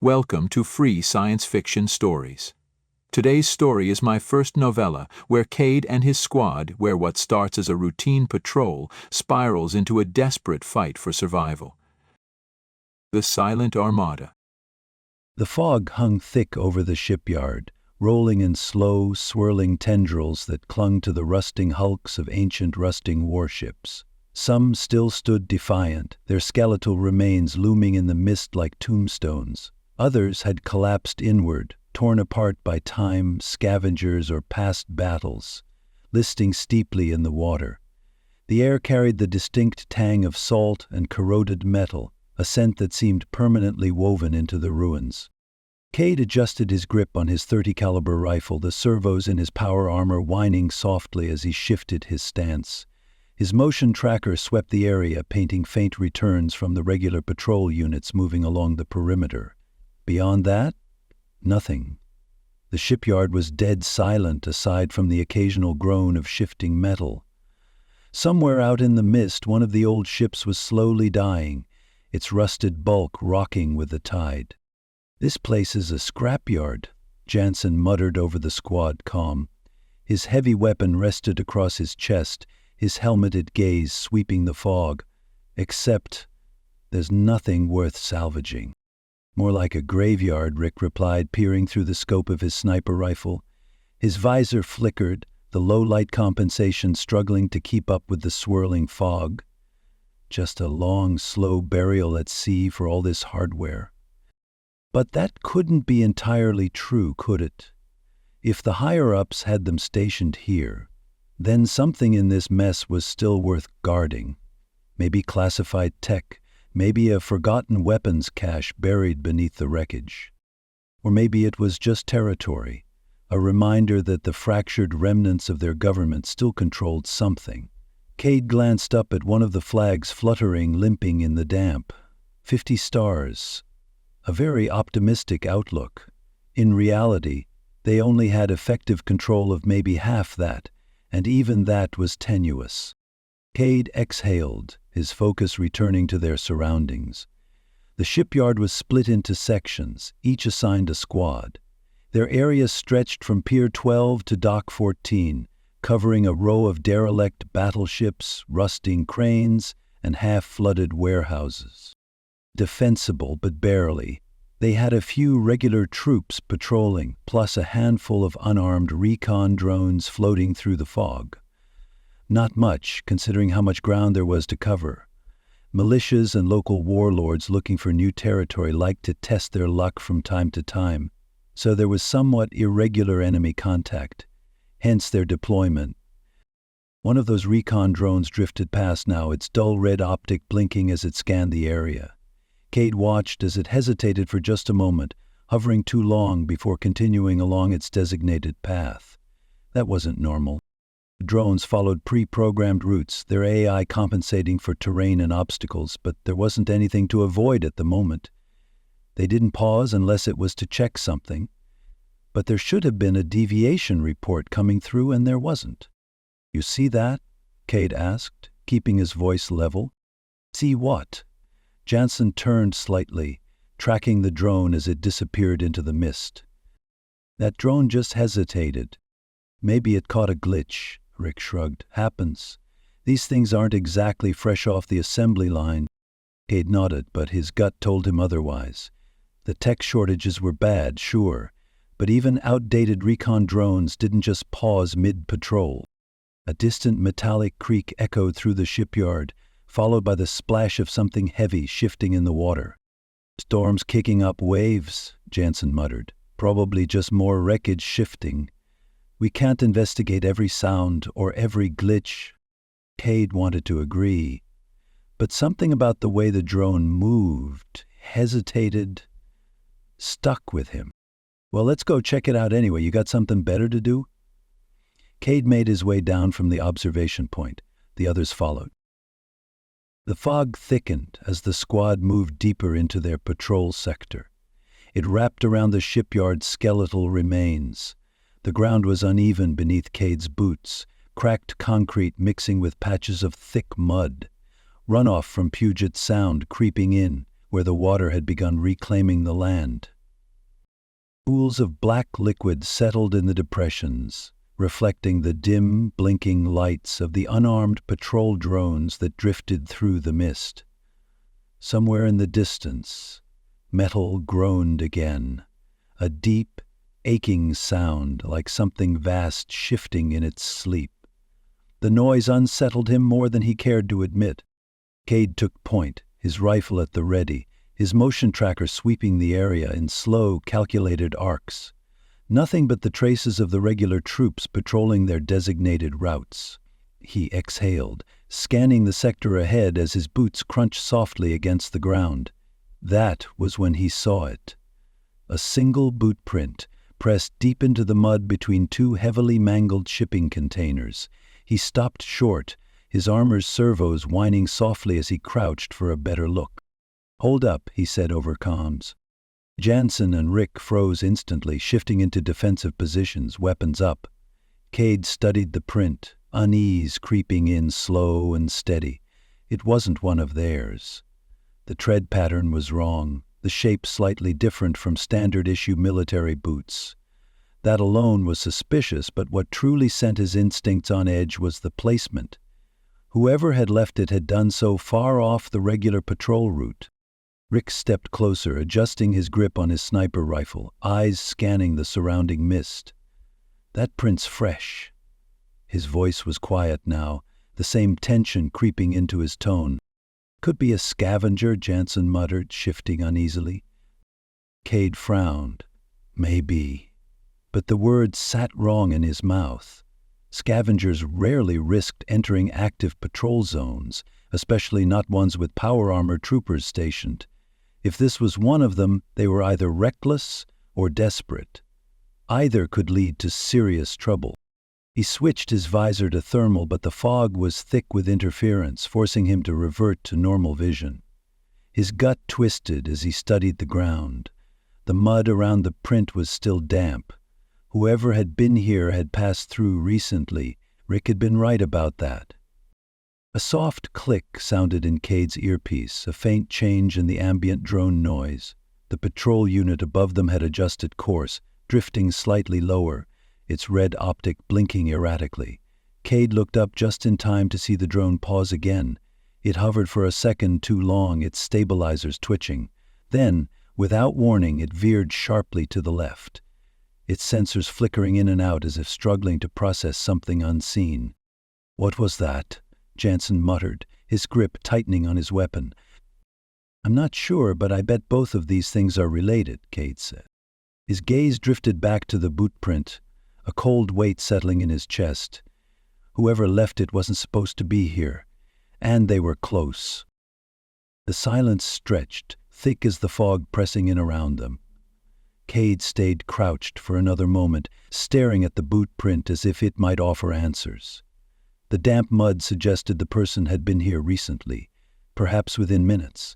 Welcome to Free Science Fiction Stories. Today's story is my first novella, where Kade and his squad, where what starts as a routine patrol spirals into a desperate fight for survival. The Silent Armada. The fog hung thick over the shipyard, rolling in slow, swirling tendrils that clung to the rusting hulks of ancient rusting warships. Some still stood defiant, their skeletal remains looming in the mist like tombstones. Others had collapsed inward, torn apart by time, scavengers, or past battles, listing steeply in the water. The air carried the distinct tang of salt and corroded metal, a scent that seemed permanently woven into the ruins. Kade adjusted his grip on his .30 caliber rifle, the servos in his power armor whining softly as he shifted his stance. His motion tracker swept the area, painting faint returns from the regular patrol units moving along the perimeter. Beyond that, nothing. The shipyard was dead silent aside from the occasional groan of shifting metal. Somewhere out in the mist, one of the old ships was slowly dying, its rusted bulk rocking with the tide. "This place is a scrapyard," Jansen muttered over the squad comm. His heavy weapon rested across his chest, his helmeted gaze sweeping the fog. "Except, there's nothing worth salvaging." "More like a graveyard," Rick replied, peering through the scope of his sniper rifle. His visor flickered, the low light compensation struggling to keep up with the swirling fog. Just a long, slow burial at sea for all this hardware. But that couldn't be entirely true, could it? If the higher-ups had them stationed here, then something in this mess was still worth guarding. Maybe classified tech, maybe a forgotten weapons cache buried beneath the wreckage. Or maybe it was just territory, a reminder that the fractured remnants of their government still controlled something. Kade glanced up at one of the flags fluttering, limping in the damp. 50 stars. A very optimistic outlook. In reality, they only had effective control of maybe half that, and even that was tenuous. Kade exhaled, his focus returning to their surroundings. The shipyard was split into sections, each assigned a squad. Their area stretched from Pier 12 to Dock 14, covering a row of derelict battleships, rusting cranes, and half-flooded warehouses. Defensible, but barely. They had a few regular troops patrolling, plus a handful of unarmed recon drones floating through the fog. Not much, considering how much ground there was to cover. Militias and local warlords looking for new territory liked to test their luck from time to time, so there was somewhat irregular enemy contact, hence their deployment. One of those recon drones drifted past now, its dull red optic blinking as it scanned the area. Kade watched as it hesitated for just a moment, hovering too long before continuing along its designated path. That wasn't normal. The drones followed pre-programmed routes, their AI compensating for terrain and obstacles, but there wasn't anything to avoid at the moment. They didn't pause unless it was to check something. But there should have been a deviation report coming through, and there wasn't. "You see that?" Kade asked, keeping his voice level. "See what?" Jansen turned slightly, tracking the drone as it disappeared into the mist. "That drone just hesitated. Maybe it caught a glitch," Rick shrugged. "Happens. These things aren't exactly fresh off the assembly line." Kade nodded, but his gut told him otherwise. The tech shortages were bad, sure, but even outdated recon drones didn't just pause mid-patrol. A distant metallic creak echoed through the shipyard, followed by the splash of something heavy shifting in the water. "Storm's kicking up waves," Jansen muttered. "Probably just more wreckage shifting. We can't investigate every sound or every glitch." Kade wanted to agree, but something about the way the drone moved, hesitated, stuck with him. "Well, let's go check it out anyway. You got something better to do?" Kade made his way down from the observation point. The others followed. The fog thickened as the squad moved deeper into their patrol sector. It wrapped around the shipyard's skeletal remains. The ground was uneven beneath Kade's boots, cracked concrete mixing with patches of thick mud. Runoff from Puget Sound creeping in, where the water had begun reclaiming the land. Pools of black liquid settled in the depressions, reflecting the dim, blinking lights of the unarmed patrol drones that drifted through the mist. Somewhere in the distance, metal groaned again, a deep, aching sound like something vast shifting in its sleep. The noise unsettled him more than he cared to admit. Kade took point, his rifle at the ready, his motion tracker sweeping the area in slow, calculated arcs. Nothing but the traces of the regular troops patrolling their designated routes. He exhaled, scanning the sector ahead as his boots crunched softly against the ground. That was when he saw it. A single boot print, pressed deep into the mud between two heavily mangled shipping containers. He stopped short, his armor's servos whining softly as he crouched for a better look. "Hold up," he said over comms. Jansen and Rick froze instantly, shifting into defensive positions, weapons up. Kade studied the print, unease creeping in slow and steady. It wasn't one of theirs. The tread pattern was wrong, the shape slightly different from standard-issue military boots. That alone was suspicious, but what truly sent his instincts on edge was the placement. Whoever had left it had done so far off the regular patrol route. Rick stepped closer, adjusting his grip on his sniper rifle, eyes scanning the surrounding mist. "That print's fresh." His voice was quiet now, the same tension creeping into his tone. "Could be a scavenger," Jansen muttered, shifting uneasily. Kade frowned. "Maybe." But the words sat wrong in his mouth. Scavengers rarely risked entering active patrol zones, especially not ones with power armor troopers stationed. If this was one of them, they were either reckless or desperate. Either could lead to serious trouble. He switched his visor to thermal, but the fog was thick with interference, forcing him to revert to normal vision. His gut twisted as he studied the ground. The mud around the print was still damp. Whoever had been here had passed through recently. Rick had been right about that. A soft click sounded in Kade's earpiece, a faint change in the ambient drone noise. The patrol unit above them had adjusted course, drifting slightly lower, its red optic blinking erratically. Kade looked up just in time to see the drone pause again. It hovered for a second too long, its stabilizers twitching. Then, without warning, it veered sharply to the left, its sensors flickering in and out as if struggling to process something unseen. "What was that?" Jansen muttered, his grip tightening on his weapon. "I'm not sure, but I bet both of these things are related," Kade said. His gaze drifted back to the boot print, a cold weight settling in his chest. Whoever left it wasn't supposed to be here, and they were close. The silence stretched, thick as the fog pressing in around them. Kade stayed crouched for another moment, staring at the boot print as if it might offer answers. The damp mud suggested the person had been here recently, perhaps within minutes.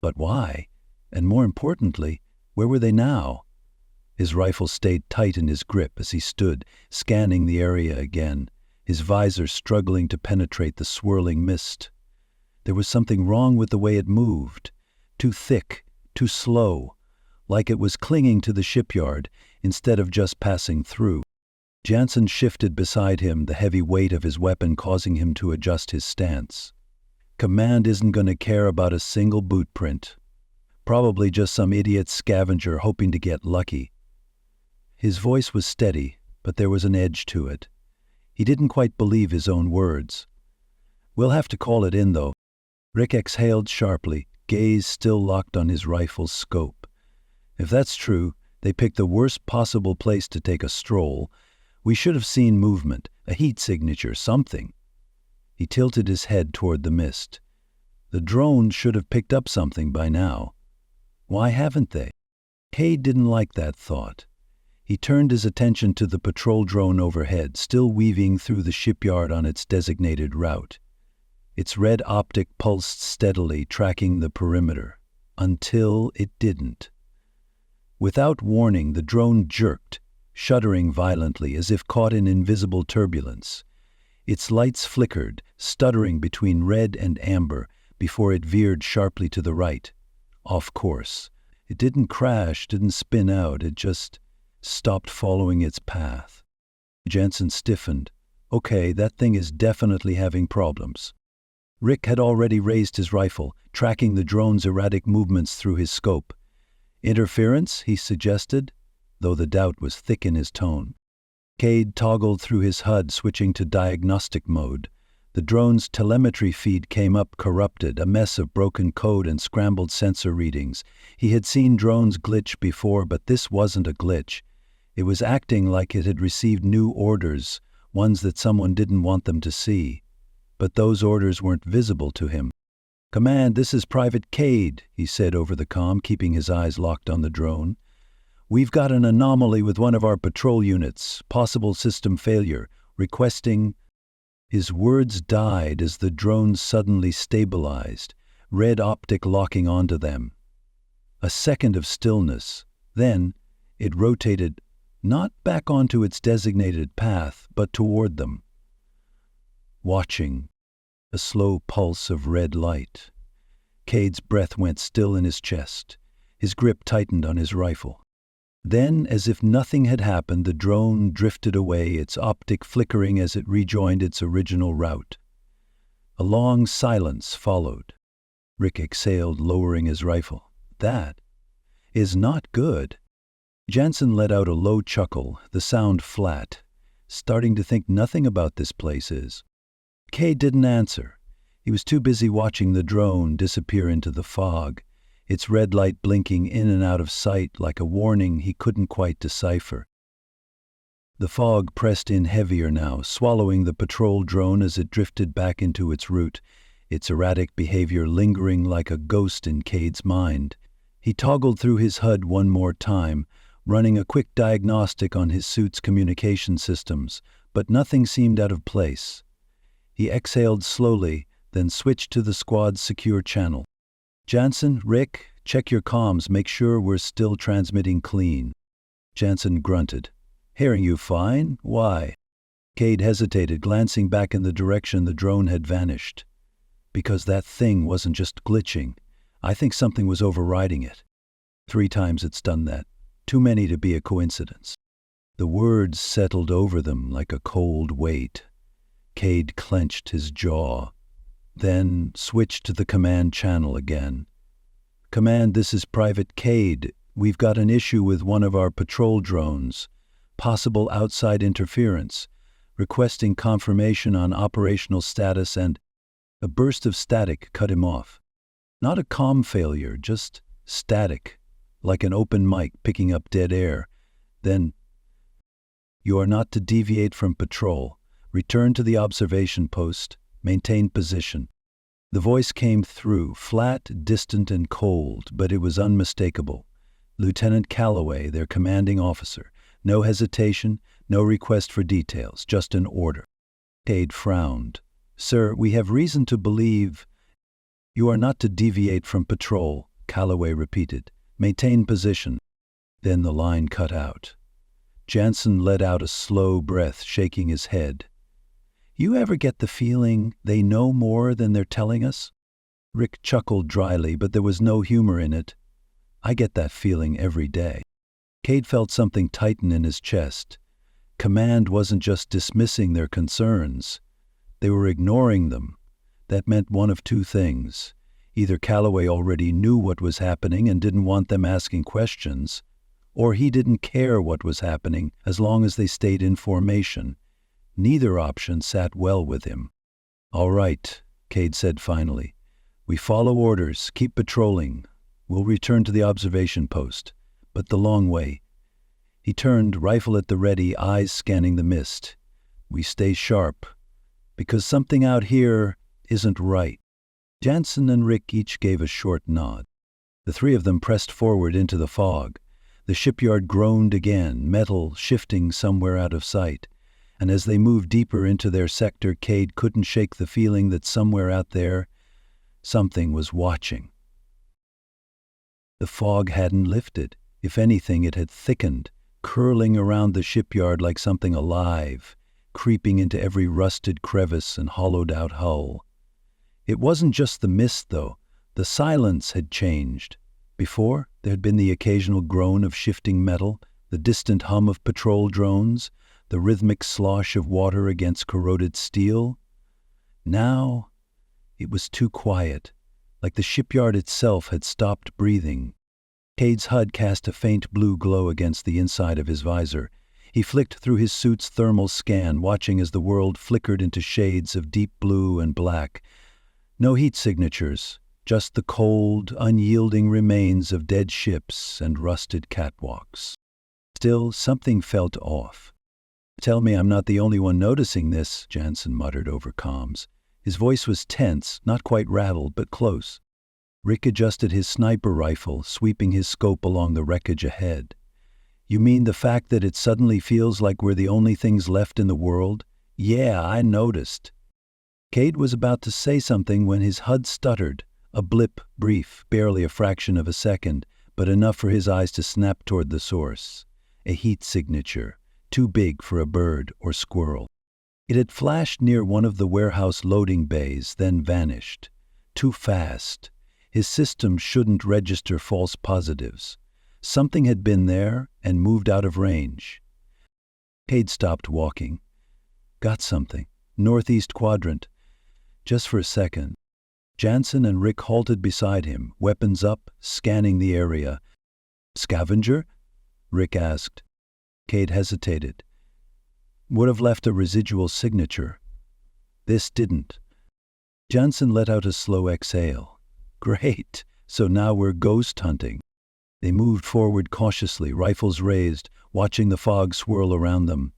But why? And more importantly, where were they now? His rifle stayed tight in his grip as he stood, scanning the area again, his visor struggling to penetrate the swirling mist. There was something wrong with the way it moved. Too thick, too slow, like it was clinging to the shipyard instead of just passing through. Jansen shifted beside him, the heavy weight of his weapon causing him to adjust his stance. Command isn't going to care about a single boot print. Probably just some idiot scavenger hoping to get lucky. His voice was steady, but there was an edge to it. He didn't quite believe his own words. "We'll have to call it in, though." Rick exhaled sharply, gaze still locked on his rifle's scope. If that's true, they picked the worst possible place to take a stroll. We should have seen movement, a heat signature, something. He tilted his head toward the mist. The drone should have picked up something by now. Why haven't they? Kade didn't like that thought. He turned his attention to the patrol drone overhead, still weaving through the shipyard on its designated route. Its red optic pulsed steadily, tracking the perimeter, until it didn't. Without warning, the drone jerked, shuddering violently as if caught in invisible turbulence. Its lights flickered, stuttering between red and amber, before it veered sharply to the right. off course. It didn't crash, didn't spin out, it just stopped following its path. Jansen stiffened. Okay, that thing is definitely having problems. Rick had already raised his rifle, tracking the drone's erratic movements through his scope. Interference, he suggested, though the doubt was thick in his tone. Kade toggled through his HUD, switching to diagnostic mode. The drone's telemetry feed came up corrupted, a mess of broken code and scrambled sensor readings. He had seen drones glitch before, but this wasn't a glitch. It was acting like it had received new orders, ones that someone didn't want them to see. But those orders weren't visible to him. "Command, this is Private Kade," he said over the comm, keeping his eyes locked on the drone. "We've got an anomaly with one of our patrol units, possible system failure, requesting—" His words died as the drone suddenly stabilized, red optic locking onto them. A second of stillness. Then it rotated, not back onto its designated path, but toward them. Watching. A slow pulse of red light. Kade's breath went still in his chest. His grip tightened on his rifle. Then, as if nothing had happened, the drone drifted away, its optic flickering as it rejoined its original route. A long silence followed. Rick exhaled, lowering his rifle. That is not good. Jansen let out a low chuckle, the sound flat, starting to think nothing about this place is. Kade didn't answer. He was too busy watching the drone disappear into the fog, its red light blinking in and out of sight like a warning he couldn't quite decipher. The fog pressed in heavier now, swallowing the patrol drone as it drifted back into its route, its erratic behavior lingering like a ghost in Kade's mind. He toggled through his HUD one more time, running a quick diagnostic on his suit's communication systems, but nothing seemed out of place. He exhaled slowly, then switched to the squad's secure channel. "Jansen, Rick, check your comms, make sure we're still transmitting clean." Jansen grunted. "Hearing you fine. Why?" Kade hesitated, glancing back in the direction the drone had vanished. "Because that thing wasn't just glitching. I think something was overriding it. 3 times it's done that. Too many to be a coincidence." The words settled over them like a cold weight. Kade clenched his jaw, then switched to the command channel again. "Command, this is Private Kade. We've got an issue with one of our patrol drones. Possible outside interference. Requesting confirmation on operational status," and a burst of static cut him off. Not a comm failure, just static, like an open mic picking up dead air. Then, "You are not to deviate from patrol. Return to the observation post. Maintain position." The voice came through, flat, distant, and cold, but it was unmistakable. Lieutenant Calloway, their commanding officer. No hesitation, no request for details, just an order. Kade frowned. "Sir, we have reason to believe—" "You are not to deviate from patrol," Calloway repeated. "Maintain position." Then the line cut out. Jansen let out a slow breath, shaking his head. "You ever get the feeling they know more than they're telling us?" Rick chuckled dryly, but there was no humor in it. "I get that feeling every day." Kade felt something tighten in his chest. Command wasn't just dismissing their concerns. They were ignoring them. That meant one of 2 things. Either Calloway already knew what was happening and didn't want them asking questions, or he didn't care what was happening as long as they stayed in formation. Neither option sat well with him. "All right," Kade said finally. "We follow orders, keep patrolling. We'll return to the observation post, but the long way." He turned, rifle at the ready, eyes scanning the mist. "We stay sharp, because something out here isn't right." Jansen and Rick each gave a short nod. The 3 of them pressed forward into the fog. The shipyard groaned again, metal shifting somewhere out of sight. And as they moved deeper into their sector, Kade couldn't shake the feeling that somewhere out there, something was watching. The fog hadn't lifted. If anything, it had thickened, curling around the shipyard like something alive, creeping into every rusted crevice and hollowed-out hull. It wasn't just the mist, though. The silence had changed. Before, there had been the occasional groan of shifting metal, the distant hum of patrol drones, the rhythmic slosh of water against corroded steel. Now, it was too quiet, like the shipyard itself had stopped breathing. Kade's HUD cast a faint blue glow against the inside of his visor. He flicked through his suit's thermal scan, watching as the world flickered into shades of deep blue and black. No heat signatures, just the cold, unyielding remains of dead ships and rusted catwalks. Still, something felt off. "Tell me I'm not the only one noticing this," Jansen muttered over comms. His voice was tense, not quite rattled, but close. Rick adjusted his sniper rifle, sweeping his scope along the wreckage ahead. "You mean the fact that it suddenly feels like we're the only things left in the world?" "Yeah, I noticed." Kade was about to say something when his HUD stuttered, a blip, brief, barely a fraction of a second, but enough for his eyes to snap toward the source. A heat signature, too big for a bird or squirrel. It had flashed near one of the warehouse loading bays, then vanished. Too fast. His system shouldn't register false positives. Something had been there and moved out of range. Kade stopped walking. Got something. Northeast quadrant. Just for a second. Jansen and Rick halted beside him, weapons up, scanning the area. "Scavenger?" Rick asked. Kade hesitated. "Would have left a residual signature. This didn't." Jansen let out a slow exhale. "Great, so now we're ghost hunting." They moved forward cautiously, rifles raised, watching the fog swirl around them.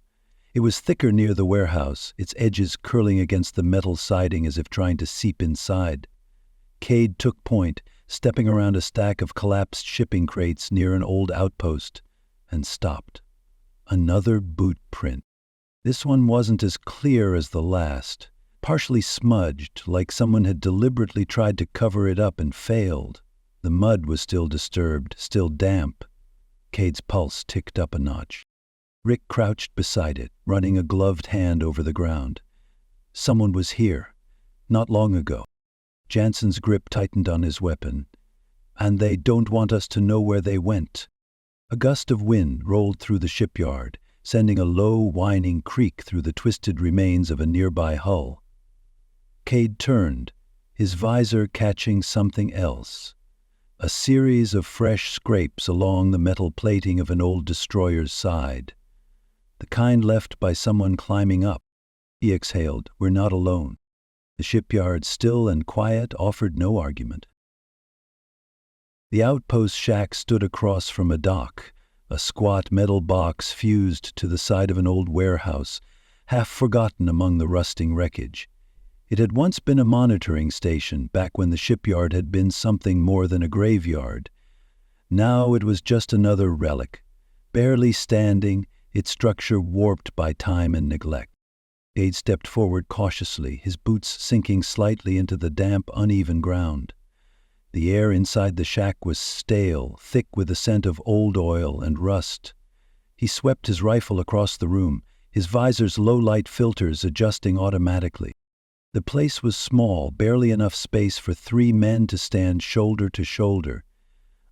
It was thicker near the warehouse, its edges curling against the metal siding as if trying to seep inside. Kade took point, stepping around a stack of collapsed shipping crates near an old outpost, and stopped. Another boot print. This one wasn't as clear as the last, partially smudged, like someone had deliberately tried to cover it up and failed. The mud was still disturbed, still damp. Kade's pulse ticked up a notch. Rick crouched beside it, running a gloved hand over the ground. Someone was here, not long ago. Jansen's grip tightened on his weapon. "And they don't want us to know where they went." A gust of wind rolled through the shipyard, sending a low, whining creak through the twisted remains of a nearby hull. Kade turned, his visor catching something else. A series of fresh scrapes along the metal plating of an old destroyer's side. The kind left by someone climbing up. He exhaled, "We're not alone." The shipyard, still and quiet, offered no argument. The outpost shack stood across from a dock, a squat metal box fused to the side of an old warehouse, half forgotten among the rusting wreckage. It had once been a monitoring station, back when the shipyard had been something more than a graveyard. Now it was just another relic, barely standing, its structure warped by time and neglect. Kade stepped forward cautiously, his boots sinking slightly into the damp, uneven ground. The air inside the shack was stale, thick with the scent of old oil and rust. He swept his rifle across the room, his visor's low-light filters adjusting automatically. The place was small, barely enough space for 3 men to stand shoulder to shoulder.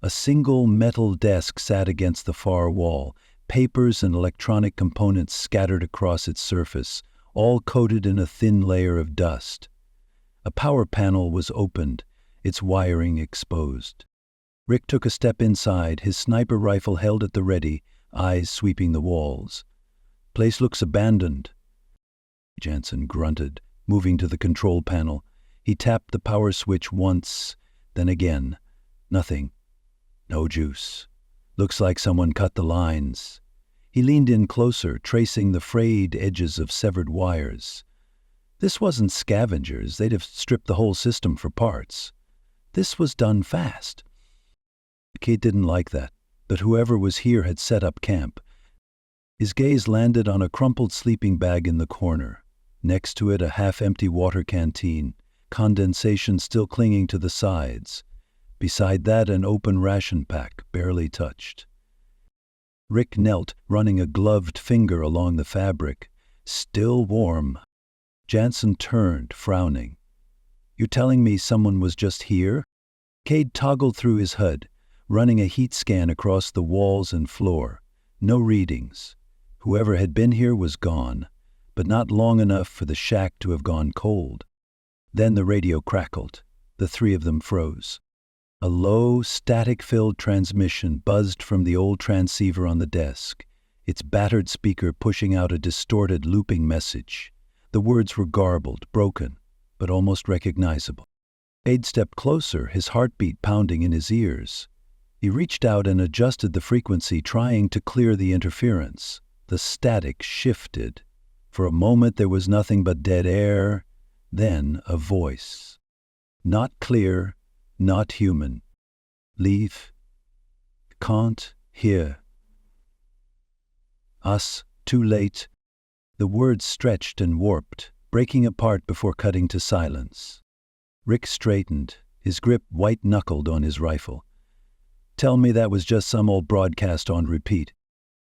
A single metal desk sat against the far wall, papers and electronic components scattered across its surface, all coated in a thin layer of dust. A power panel was opened, its wiring exposed. Rick took a step inside, his sniper rifle held at the ready, eyes sweeping the walls. "Place looks abandoned." Jansen grunted, moving to the control panel. He tapped the power switch once, then again. Nothing. No juice. Looks like someone cut the lines. He leaned in closer, tracing the frayed edges of severed wires. This wasn't scavengers. They'd have stripped the whole system for parts. This was done fast. Kate didn't like that, but whoever was here had set up camp. His gaze landed on a crumpled sleeping bag in the corner. Next to it, a half-empty water canteen, condensation still clinging to the sides. Beside that, an open ration pack, barely touched. Rick knelt, running a gloved finger along the fabric. Still warm. Jansen turned, frowning. "You're telling me someone was just here?" Kade toggled through his HUD. running a heat scan across the walls and floor. No readings. Whoever had been here was gone, but not long enough for the shack to have gone cold. Then the radio crackled. The three of them froze. A low, static-filled transmission buzzed from the old transceiver on the desk, its battered speaker pushing out a distorted, looping message. The words were garbled, broken, but almost recognizable. Kade stepped closer, his heartbeat pounding in his ears. He reached out and adjusted the frequency, trying to clear the interference. The static shifted. For a moment there was nothing but dead air, then a voice. Not clear, not human. Leave. Can't hear. Us, too late. The words stretched and warped, breaking apart before cutting to silence. Rick straightened, his grip white-knuckled on his rifle. Tell me that was just some old broadcast on repeat.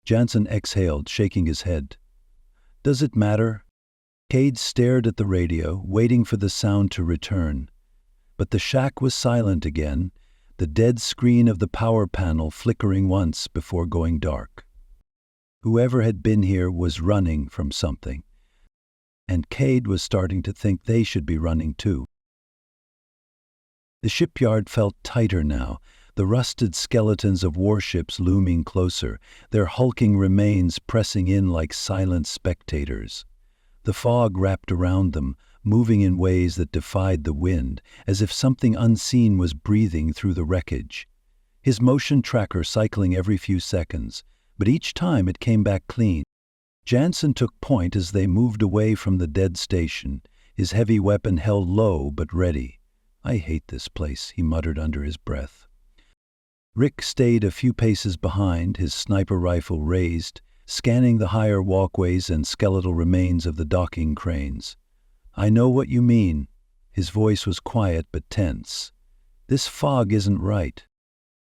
Jansen exhaled, shaking his head. Does it matter? Kade stared at the radio, waiting for the sound to return. But the shack was silent again, the dead screen of the power panel flickering once before going dark. Whoever had been here was running from something, and Kade was starting to think they should be running too. The shipyard felt tighter now, the rusted skeletons of warships looming closer, their hulking remains pressing in like silent spectators. The fog wrapped around them, moving in ways that defied the wind, as if something unseen was breathing through the wreckage. His motion tracker cycling every few seconds, but each time it came back clean. Jansen took point as they moved away from the dead station, his heavy weapon held low but ready. I hate this place, he muttered under his breath. Rick stayed a few paces behind, his sniper rifle raised, scanning the higher walkways and skeletal remains of the docking cranes. I know what you mean. His voice was quiet but tense. This fog isn't right.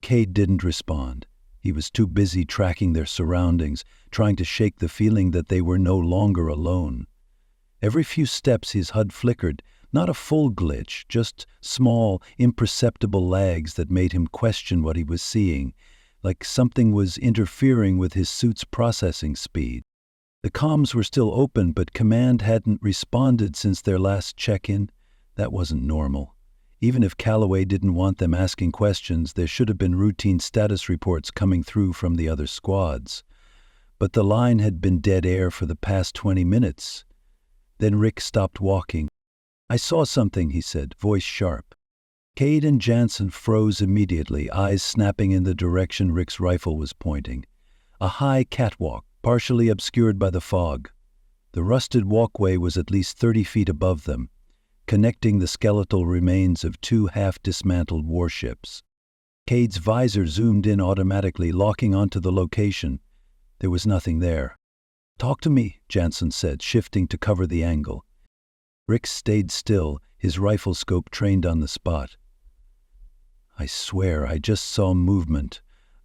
Kade didn't respond. He was too busy tracking their surroundings, trying to shake the feeling that they were no longer alone. Every few steps his HUD flickered, not a full glitch, just small, imperceptible lags that made him question what he was seeing, like something was interfering with his suit's processing speed. The comms were still open, but command hadn't responded since their last check-in. That wasn't normal. Even if Calloway didn't want them asking questions, there should have been routine status reports coming through from the other squads. But the line had been dead air for the past 20 minutes. Then Rick stopped walking. I saw something, he said, voice sharp. Kade and Jansen froze immediately, eyes snapping in the direction Rick's rifle was pointing. A high catwalk, partially obscured by the fog. The rusted walkway was at least 30 feet above them, connecting the skeletal remains of two half-dismantled warships. Kade's visor zoomed in automatically, locking onto the location. There was nothing there. Talk to me, Jansen said, shifting to cover the angle. Rick stayed still, his rifle scope trained on the spot. I swear, I just saw movement.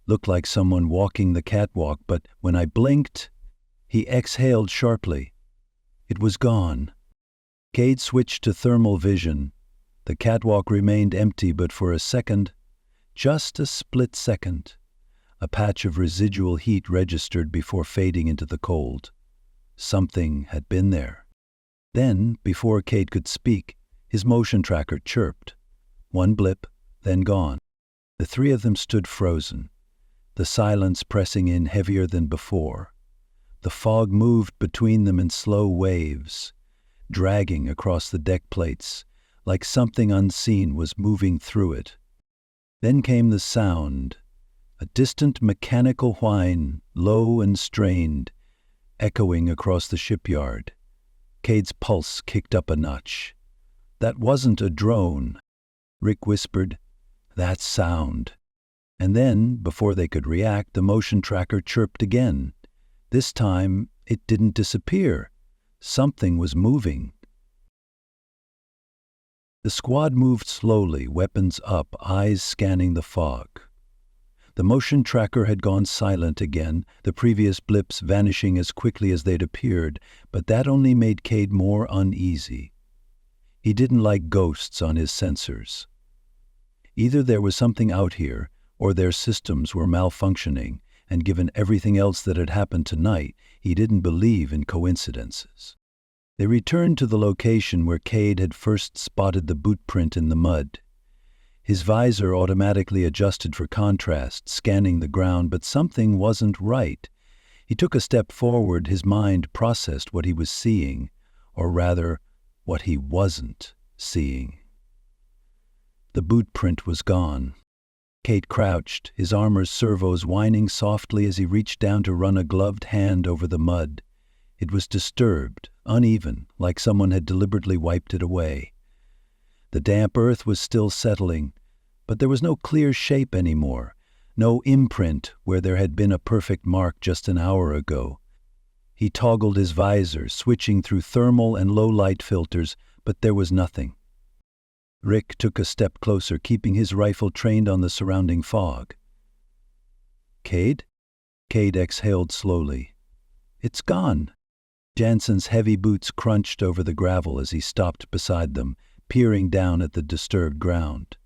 Looked like someone walking the catwalk, but when I blinked, he exhaled sharply. It was gone. Kade switched to thermal vision. The catwalk remained empty, but for a second, just a split second, a patch of residual heat registered before fading into the cold. Something had been there. Then, before Kade could speak, his motion tracker chirped. One blip, then gone. The three of them stood frozen, the silence pressing in heavier than before. The fog moved between them in slow waves, dragging across the deck plates, like something unseen was moving through it. Then came the sound, a distant mechanical whine, low and strained, echoing across the shipyard. Kade's pulse kicked up a notch. That wasn't a drone. Rick whispered, that sound. And then, before they could react, the motion tracker chirped again. This time, it didn't disappear. Something was moving. The squad moved slowly, weapons up, eyes scanning the fog. The motion tracker had gone silent again, the previous blips vanishing as quickly as they'd appeared, but that only made Kade more uneasy. He didn't like ghosts on his sensors. Either there was something out here, or their systems were malfunctioning, and given everything else that had happened tonight, he didn't believe in coincidences. They returned to the location where Kade had first spotted the boot print in the mud. His visor automatically adjusted for contrast, scanning the ground, but something wasn't right. He took a step forward, his mind processed what he was seeing, or rather, what he wasn't seeing. The boot print was gone. Kade crouched, his armor's servos whining softly as he reached down to run a gloved hand over the mud. It was disturbed, uneven, like someone had deliberately wiped it away. The damp earth was still settling, but there was no clear shape anymore, no imprint where there had been a perfect mark just an hour ago. He toggled his visor, switching through thermal and low-light filters, but there was nothing. Rick took a step closer, keeping his rifle trained on the surrounding fog. "Kade?" Kade exhaled slowly. "It's gone." Jansen's heavy boots crunched over the gravel as he stopped beside them, peering down at the disturbed ground.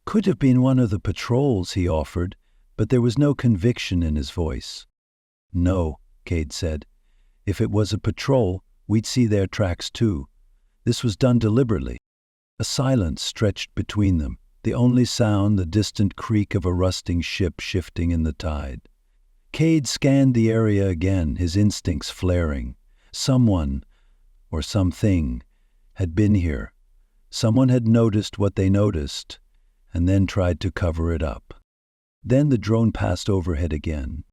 "Could have been one of the patrols," he offered, but there was no conviction in his voice. "No," Kade said. "If it was a patrol, we'd see their tracks too. This was done deliberately." A silence stretched between them, the only sound the distant creak of a rusting ship shifting in the tide. Kade scanned the area again, his instincts flaring. Someone, or something, had been here. Someone had noticed what they noticed, and then tried to cover it up. Then the drone passed overhead again.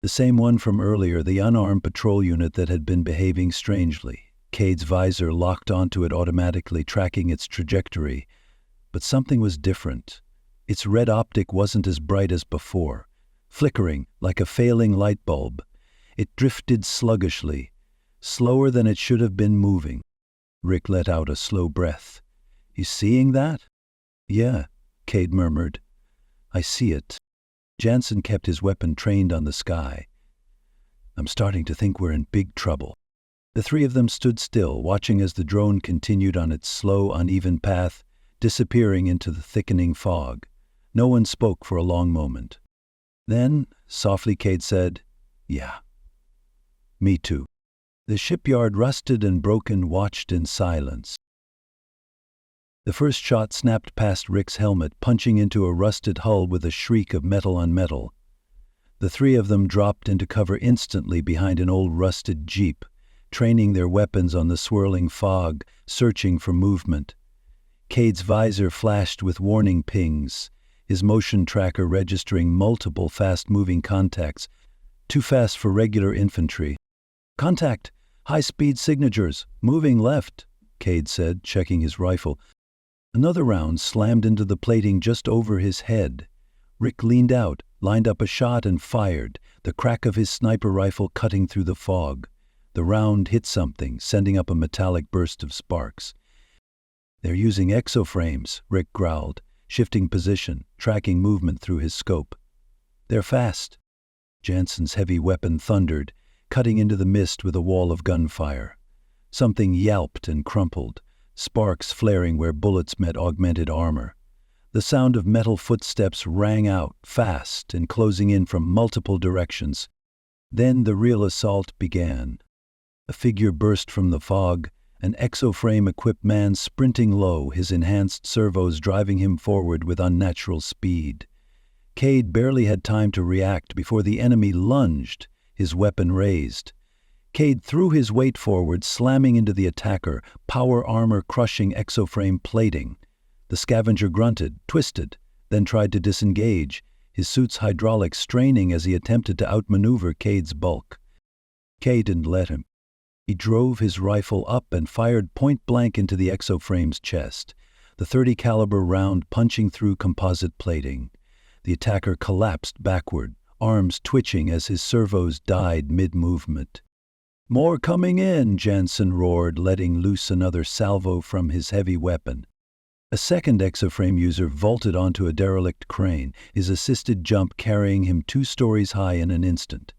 The same one from earlier, the unarmed patrol unit that had been behaving strangely. Kade's visor locked onto it automatically, tracking its trajectory. But something was different. Its red optic wasn't as bright as before, flickering like a failing light bulb. It drifted sluggishly, slower than it should have been moving. Rick let out a slow breath. "You seeing that?" "Yeah," Kade murmured. "I see it." Jansen kept his weapon trained on the sky. "I'm starting to think we're in big trouble." The three of them stood still, watching as the drone continued on its slow, uneven path, disappearing into the thickening fog. No one spoke for a long moment. Then, softly, Kade said, "Yeah. Me too." The shipyard, rusted and broken, watched in silence. The first shot snapped past Rick's helmet, punching into a rusted hull with a shriek of metal on metal. The three of them dropped into cover instantly behind an old rusted jeep, training their weapons on the swirling fog, searching for movement. Kade's visor flashed with warning pings, his motion tracker registering multiple fast-moving contacts, too fast for regular infantry. "Contact! High-speed signatures! Moving left!" Kade said, checking his rifle. Another round slammed into the plating just over his head. Rick leaned out, lined up a shot, and fired, the crack of his sniper rifle cutting through the fog. The round hit something, sending up a metallic burst of sparks. "They're using exoframes," Rick growled, shifting position, tracking movement through his scope. "They're fast." Jansen's heavy weapon thundered, cutting into the mist with a wall of gunfire. Something yelped and crumpled, sparks flaring where bullets met augmented armor. The sound of metal footsteps rang out, fast and closing in from multiple directions. Then the real assault began. A figure burst from the fog, an exoframe-equipped man sprinting low, his enhanced servos driving him forward with unnatural speed. Kade barely had time to react before the enemy lunged, his weapon raised. Kade threw his weight forward, slamming into the attacker, power armor crushing exoframe plating. The scavenger grunted, twisted, then tried to disengage, his suit's hydraulics straining as he attempted to outmaneuver Kade's bulk. Kade didn't let him. He drove his rifle up and fired point-blank into the exoframe's chest, the .30 caliber round punching through composite plating. The attacker collapsed backward, arms twitching as his servos died mid-movement. "More coming in," Jansen roared, letting loose another salvo from his heavy weapon. A second exoframe user vaulted onto a derelict crane, his assisted jump carrying him 2 stories high in an instant.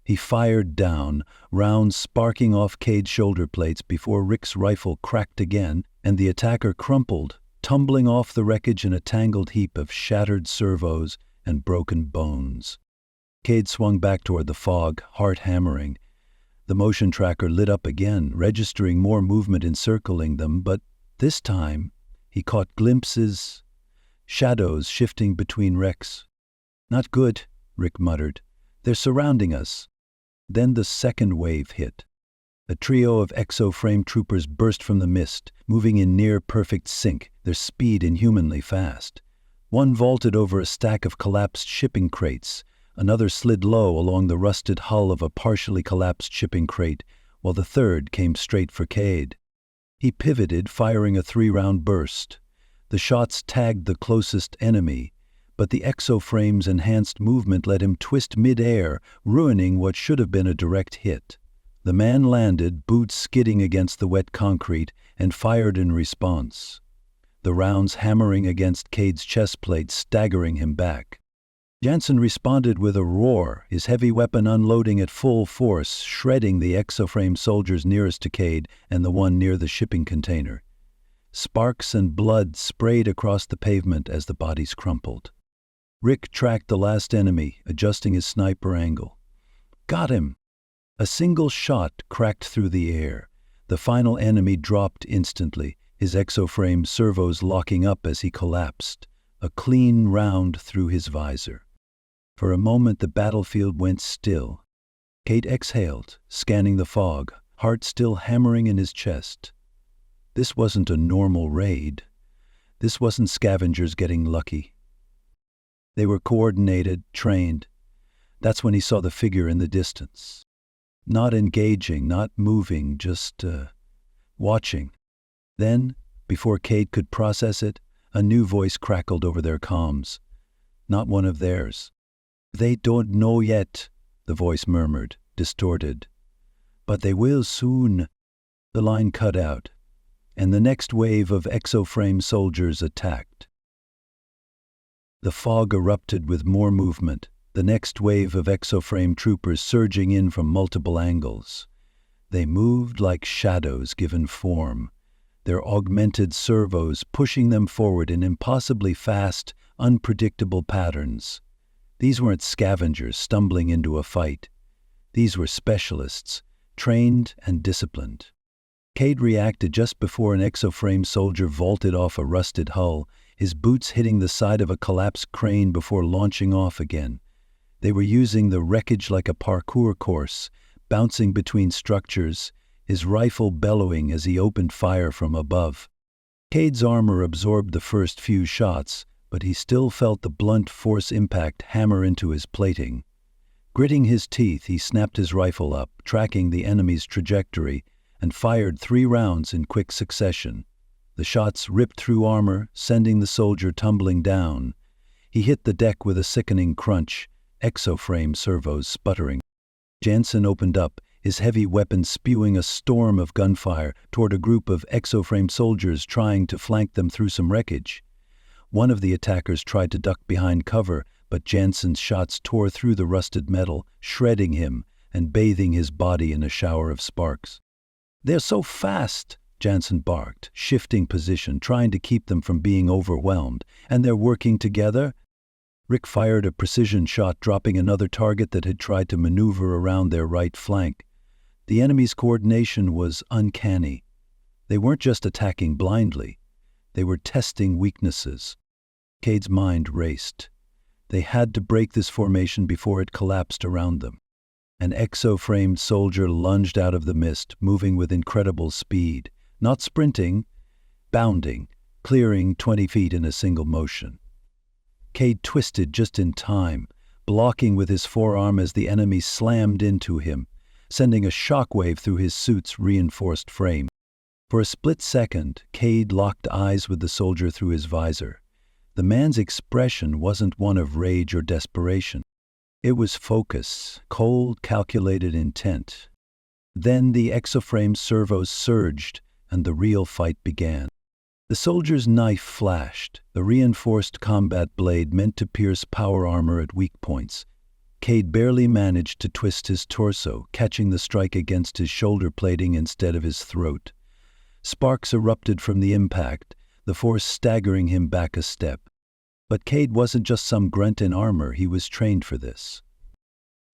He fired down, rounds sparking off Kade's shoulder plates before Rick's rifle cracked again, and the attacker crumpled, tumbling off the wreckage in a tangled heap of shattered servos, and broken bones. Kade swung back toward the fog, heart hammering. The motion tracker lit up again, registering more movement encircling them, but this time he caught glimpses, shadows shifting between wrecks. "Not good," Rick muttered. "They're surrounding us." Then the second wave hit. A trio of exo-frame troopers burst from the mist, moving in near-perfect sync, their speed inhumanly fast. One vaulted over a stack of collapsed shipping crates. Another slid low along the rusted hull of a partially collapsed shipping crate, while the third came straight for Kade. He pivoted, firing a 3-round burst. The shots tagged the closest enemy, but the exo-frame's enhanced movement let him twist mid-air, ruining what should have been a direct hit. The man landed, boots skidding against the wet concrete, and fired in response, the rounds hammering against Kade's chest plate, staggering him back. Jansen responded with a roar, his heavy weapon unloading at full force, shredding the exo-frame soldiers nearest to Kade and the one near the shipping container. Sparks and blood sprayed across the pavement as the bodies crumpled. Rick tracked the last enemy, adjusting his sniper angle. "Got him!" A single shot cracked through the air. The final enemy dropped instantly, his exo-frame servos locking up as he collapsed, a clean round through his visor. For a moment the battlefield went still. Kade exhaled, scanning the fog, heart still hammering in his chest. This wasn't a normal raid. This wasn't scavengers getting lucky. They were coordinated, trained. That's when he saw the figure in the distance. Not engaging, not moving, just watching. Then, before Kade could process it, a new voice crackled over their comms. Not one of theirs. "They don't know yet," the voice murmured, distorted. "But they will soon." The line cut out, and the next wave of exo-frame soldiers attacked. The fog erupted with more movement, the next wave of exo-frame troopers surging in from multiple angles. They moved like shadows given form, their augmented servos pushing them forward in impossibly fast, unpredictable patterns. These weren't scavengers stumbling into a fight. These were specialists, trained and disciplined. Kade reacted just before an exo-frame soldier vaulted off a rusted hull, his boots hitting the side of a collapsed crane before launching off again. They were using the wreckage like a parkour course, bouncing between structures, his rifle bellowing as he opened fire from above. Kade's armor absorbed the first few shots, but he still felt the blunt force impact hammer into his plating. Gritting his teeth, he snapped his rifle up, tracking the enemy's trajectory, and fired 3 rounds in quick succession. The shots ripped through armor, sending the soldier tumbling down. He hit the deck with a sickening crunch, exo-frame servos sputtering. Jansen opened up, his heavy weapon spewing a storm of gunfire toward a group of exo-frame soldiers trying to flank them through some wreckage. One of the attackers tried to duck behind cover, but Jansen's shots tore through the rusted metal, shredding him and bathing his body in a shower of sparks. "They're so fast," Jansen barked, shifting position, trying to keep them from being overwhelmed. "And they're working together?" Rick fired a precision shot, dropping another target that had tried to maneuver around their right flank. The enemy's coordination was uncanny. They weren't just attacking blindly. They were testing weaknesses. Kade's mind raced. They had to break this formation before it collapsed around them. An exo-framed soldier lunged out of the mist, moving with incredible speed, not sprinting, bounding, clearing 20 feet in a single motion. Kade twisted just in time, blocking with his forearm as the enemy slammed into him, sending a shockwave through his suit's reinforced frame. For a split second, Kade locked eyes with the soldier through his visor. The man's expression wasn't one of rage or desperation. It was focus, cold, calculated intent. Then the exo-frame servos surged, and the real fight began. The soldier's knife flashed, the reinforced combat blade meant to pierce power armor at weak points. Kade barely managed to twist his torso, catching the strike against his shoulder plating instead of his throat. Sparks erupted from the impact, the force staggering him back a step. But Kade wasn't just some grunt in armor, he was trained for this.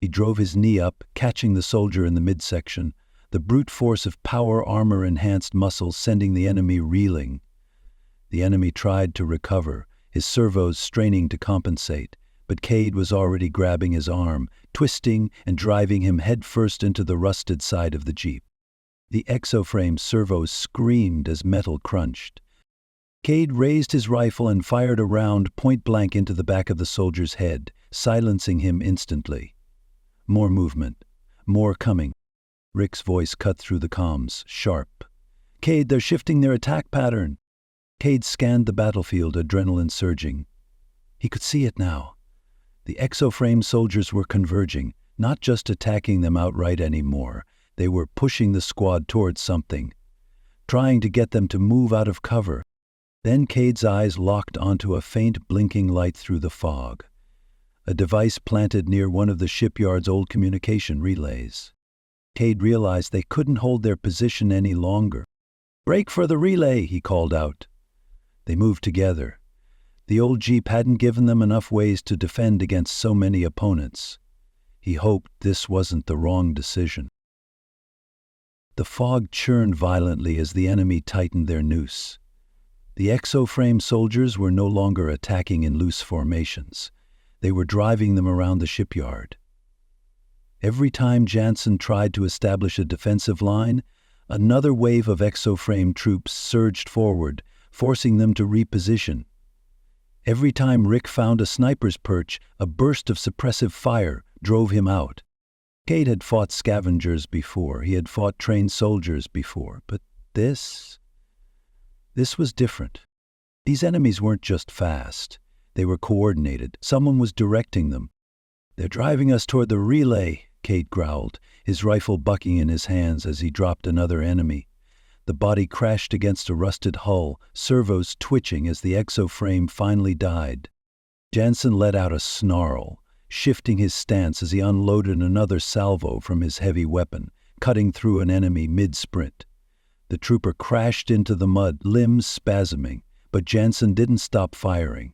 He drove his knee up, catching the soldier in the midsection, the brute force of power armor-enhanced muscles sending the enemy reeling. The enemy tried to recover, his servos straining to compensate, but Kade was already grabbing his arm, twisting and driving him headfirst into the rusted side of the jeep. The exoframe servos screamed as metal crunched. Kade raised his rifle and fired a round point-blank into the back of the soldier's head, silencing him instantly. More movement. More coming. Rick's voice cut through the comms, sharp. "Kade, they're shifting their attack pattern." Kade scanned the battlefield, adrenaline surging. He could see it now. The exoframe soldiers were converging, not just attacking them outright anymore. They were pushing the squad towards something, trying to get them to move out of cover. Then Kade's eyes locked onto a faint blinking light through the fog, a device planted near one of the shipyard's old communication relays. Kade realized they couldn't hold their position any longer. "Break for the relay," he called out. They moved together. The old jeep hadn't given them enough ways to defend against so many opponents. He hoped this wasn't the wrong decision. The fog churned violently as the enemy tightened their noose. The exoframe soldiers were no longer attacking in loose formations. They were driving them around the shipyard. Every time Jansen tried to establish a defensive line, another wave of exoframe troops surged forward, forcing them to reposition. Every time Rick found a sniper's perch, a burst of suppressive fire drove him out. Kade had fought scavengers before, he had fought trained soldiers before, but this was different. These enemies weren't just fast. They were coordinated. Someone was directing them. "They're driving us toward the relay," Kade growled, his rifle bucking in his hands as he dropped another enemy. The body crashed against a rusted hull, servos twitching as the exoframe finally died. Jansen let out a snarl, shifting his stance as he unloaded another salvo from his heavy weapon, cutting through an enemy mid-sprint. The trooper crashed into the mud, limbs spasming, but Jansen didn't stop firing.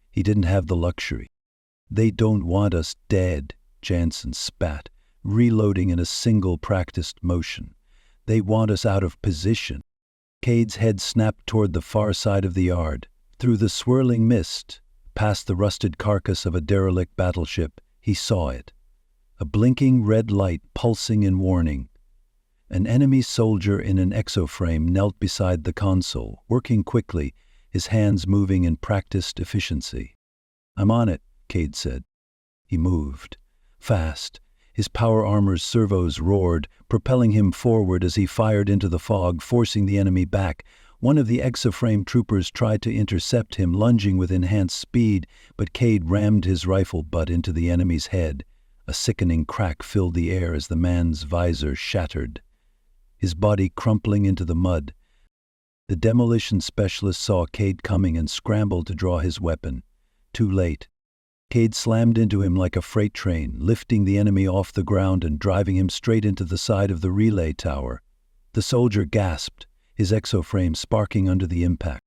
He didn't have the luxury. "They don't want us dead," Jansen spat, reloading in a single practiced motion. "They want us out of position." Kade's head snapped toward the far side of the yard. Through the swirling mist, past the rusted carcass of a derelict battleship, he saw it. A blinking red light pulsing in warning. An enemy soldier in an exoframe knelt beside the console, working quickly, his hands moving in practiced efficiency. "I'm on it," Kade said. He moved. Fast. His power armor's servos roared, propelling him forward as he fired into the fog, forcing the enemy back. One of the exoframe troopers tried to intercept him, lunging with enhanced speed, but Kade rammed his rifle butt into the enemy's head. A sickening crack filled the air as the man's visor shattered, his body crumpling into the mud. The demolition specialist saw Kade coming and scrambled to draw his weapon. Too late. Kade slammed into him like a freight train, lifting the enemy off the ground and driving him straight into the side of the relay tower. The soldier gasped, his exoframe sparking under the impact.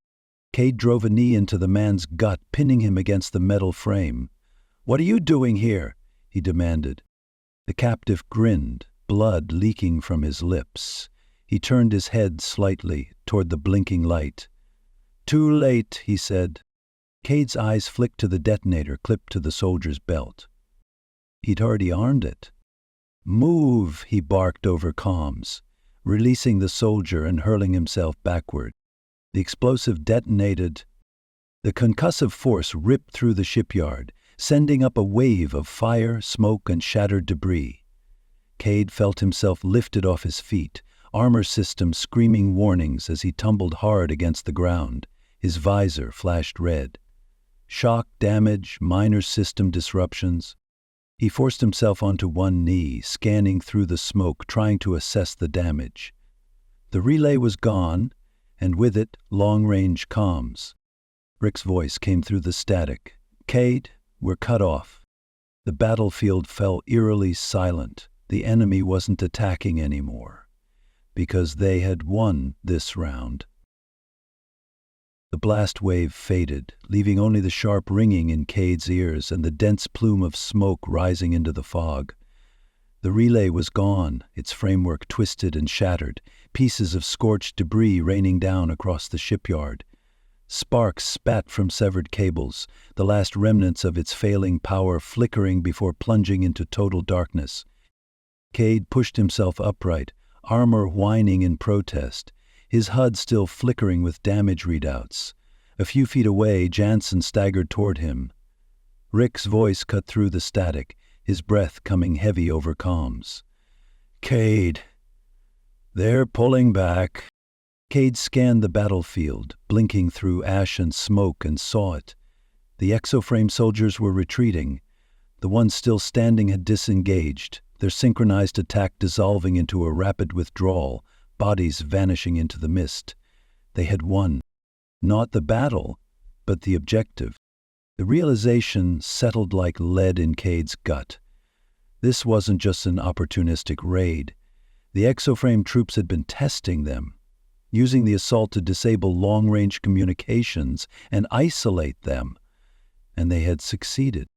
Kade drove a knee into the man's gut, pinning him against the metal frame. "What are you doing here?" he demanded. The captive grinned, blood leaking from his lips. He turned his head slightly toward the blinking light. "Too late," he said. Kade's eyes flicked to the detonator clipped to the soldier's belt. He'd already armed it. "Move," he barked over comms, releasing the soldier and hurling himself backward. The explosive detonated. The concussive force ripped through the shipyard, sending up a wave of fire, smoke, and shattered debris. Kade felt himself lifted off his feet, armor system screaming warnings as he tumbled hard against the ground. His visor flashed red. Shock, damage, minor system disruptions. He forced himself onto one knee, scanning through the smoke, trying to assess the damage. The relay was gone, and with it, long-range comms. Rick's voice came through the static. "Kade, we're cut off." The battlefield fell eerily silent. The enemy wasn't attacking anymore, because they had won this round. The blast wave faded, leaving only the sharp ringing in Kade's ears and the dense plume of smoke rising into the fog. The relay was gone, its framework twisted and shattered, pieces of scorched debris raining down across the shipyard. Sparks spat from severed cables, the last remnants of its failing power flickering before plunging into total darkness. Kade pushed himself upright, armor whining in protest, his HUD still flickering with damage readouts. A few feet away, Jansen staggered toward him. Rick's voice cut through the static, his breath coming heavy over comms. "Kade, they're pulling back." Kade scanned the battlefield, blinking through ash and smoke, and saw it. The exoframe soldiers were retreating. The ones still standing had disengaged, their synchronized attack dissolving into a rapid withdrawal, bodies vanishing into the mist. They had won. Not the battle, but the objective. The realization settled like lead in Kade's gut. This wasn't just an opportunistic raid. The exoframe troops had been testing them, using the assault to disable long-range communications and isolate them. And they had succeeded.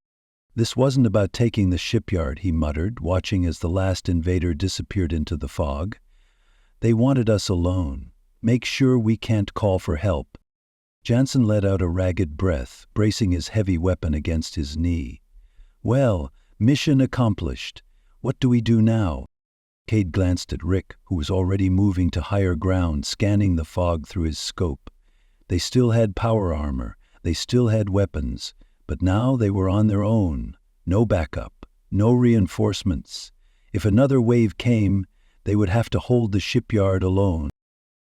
This wasn't about taking the shipyard, he muttered, watching as the last invader disappeared into the fog. They wanted us alone. Make sure we can't call for help. Jansen let out a ragged breath, bracing his heavy weapon against his knee. Well, mission accomplished. What do we do now? Kade glanced at Rick, who was already moving to higher ground, scanning the fog through his scope. They still had power armor, they still had weapons, but now they were on their own. No backup, no reinforcements. If another wave came, they would have to hold the shipyard alone.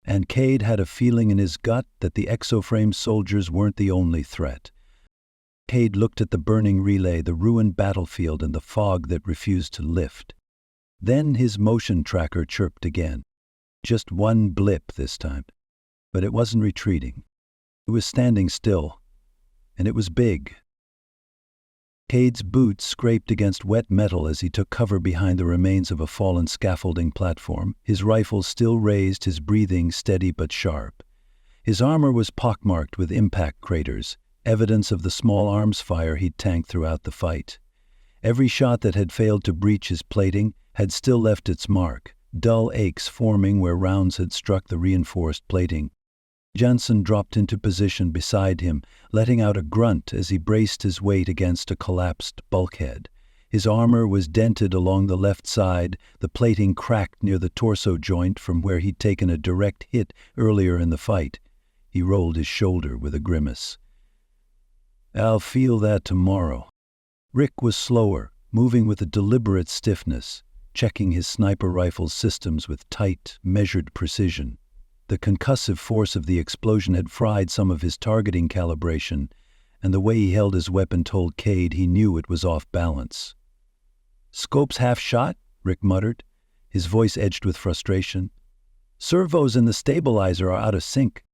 And Kade had a feeling in his gut that the exoframe soldiers weren't the only threat. Kade looked at the burning relay, the ruined battlefield, and the fog that refused to lift. Then his motion tracker chirped again. Just one blip this time. But it wasn't retreating. It was standing still. And it was big. Kade's boots scraped against wet metal as he took cover behind the remains of a fallen scaffolding platform, his rifle still raised, his breathing steady but sharp. His armor was pockmarked with impact craters, evidence of the small arms fire he'd tanked throughout the fight. Every shot that had failed to breach his plating had still left its mark, dull aches forming where rounds had struck the reinforced plating. Jansen dropped into position beside him, letting out a grunt as he braced his weight against a collapsed bulkhead. His armor was dented along the left side, the plating cracked near the torso joint from where he'd taken a direct hit earlier in the fight. He rolled his shoulder with a grimace. "I'll feel that tomorrow." Rick was slower, moving with a deliberate stiffness, checking his sniper rifle's systems with tight, measured precision. The concussive force of the explosion had fried some of his targeting calibration, and the way he held his weapon told Kade he knew it was off balance. "Scope's half shot," Rick muttered, his voice edged with frustration. "Servos in the stabilizer are out of sync."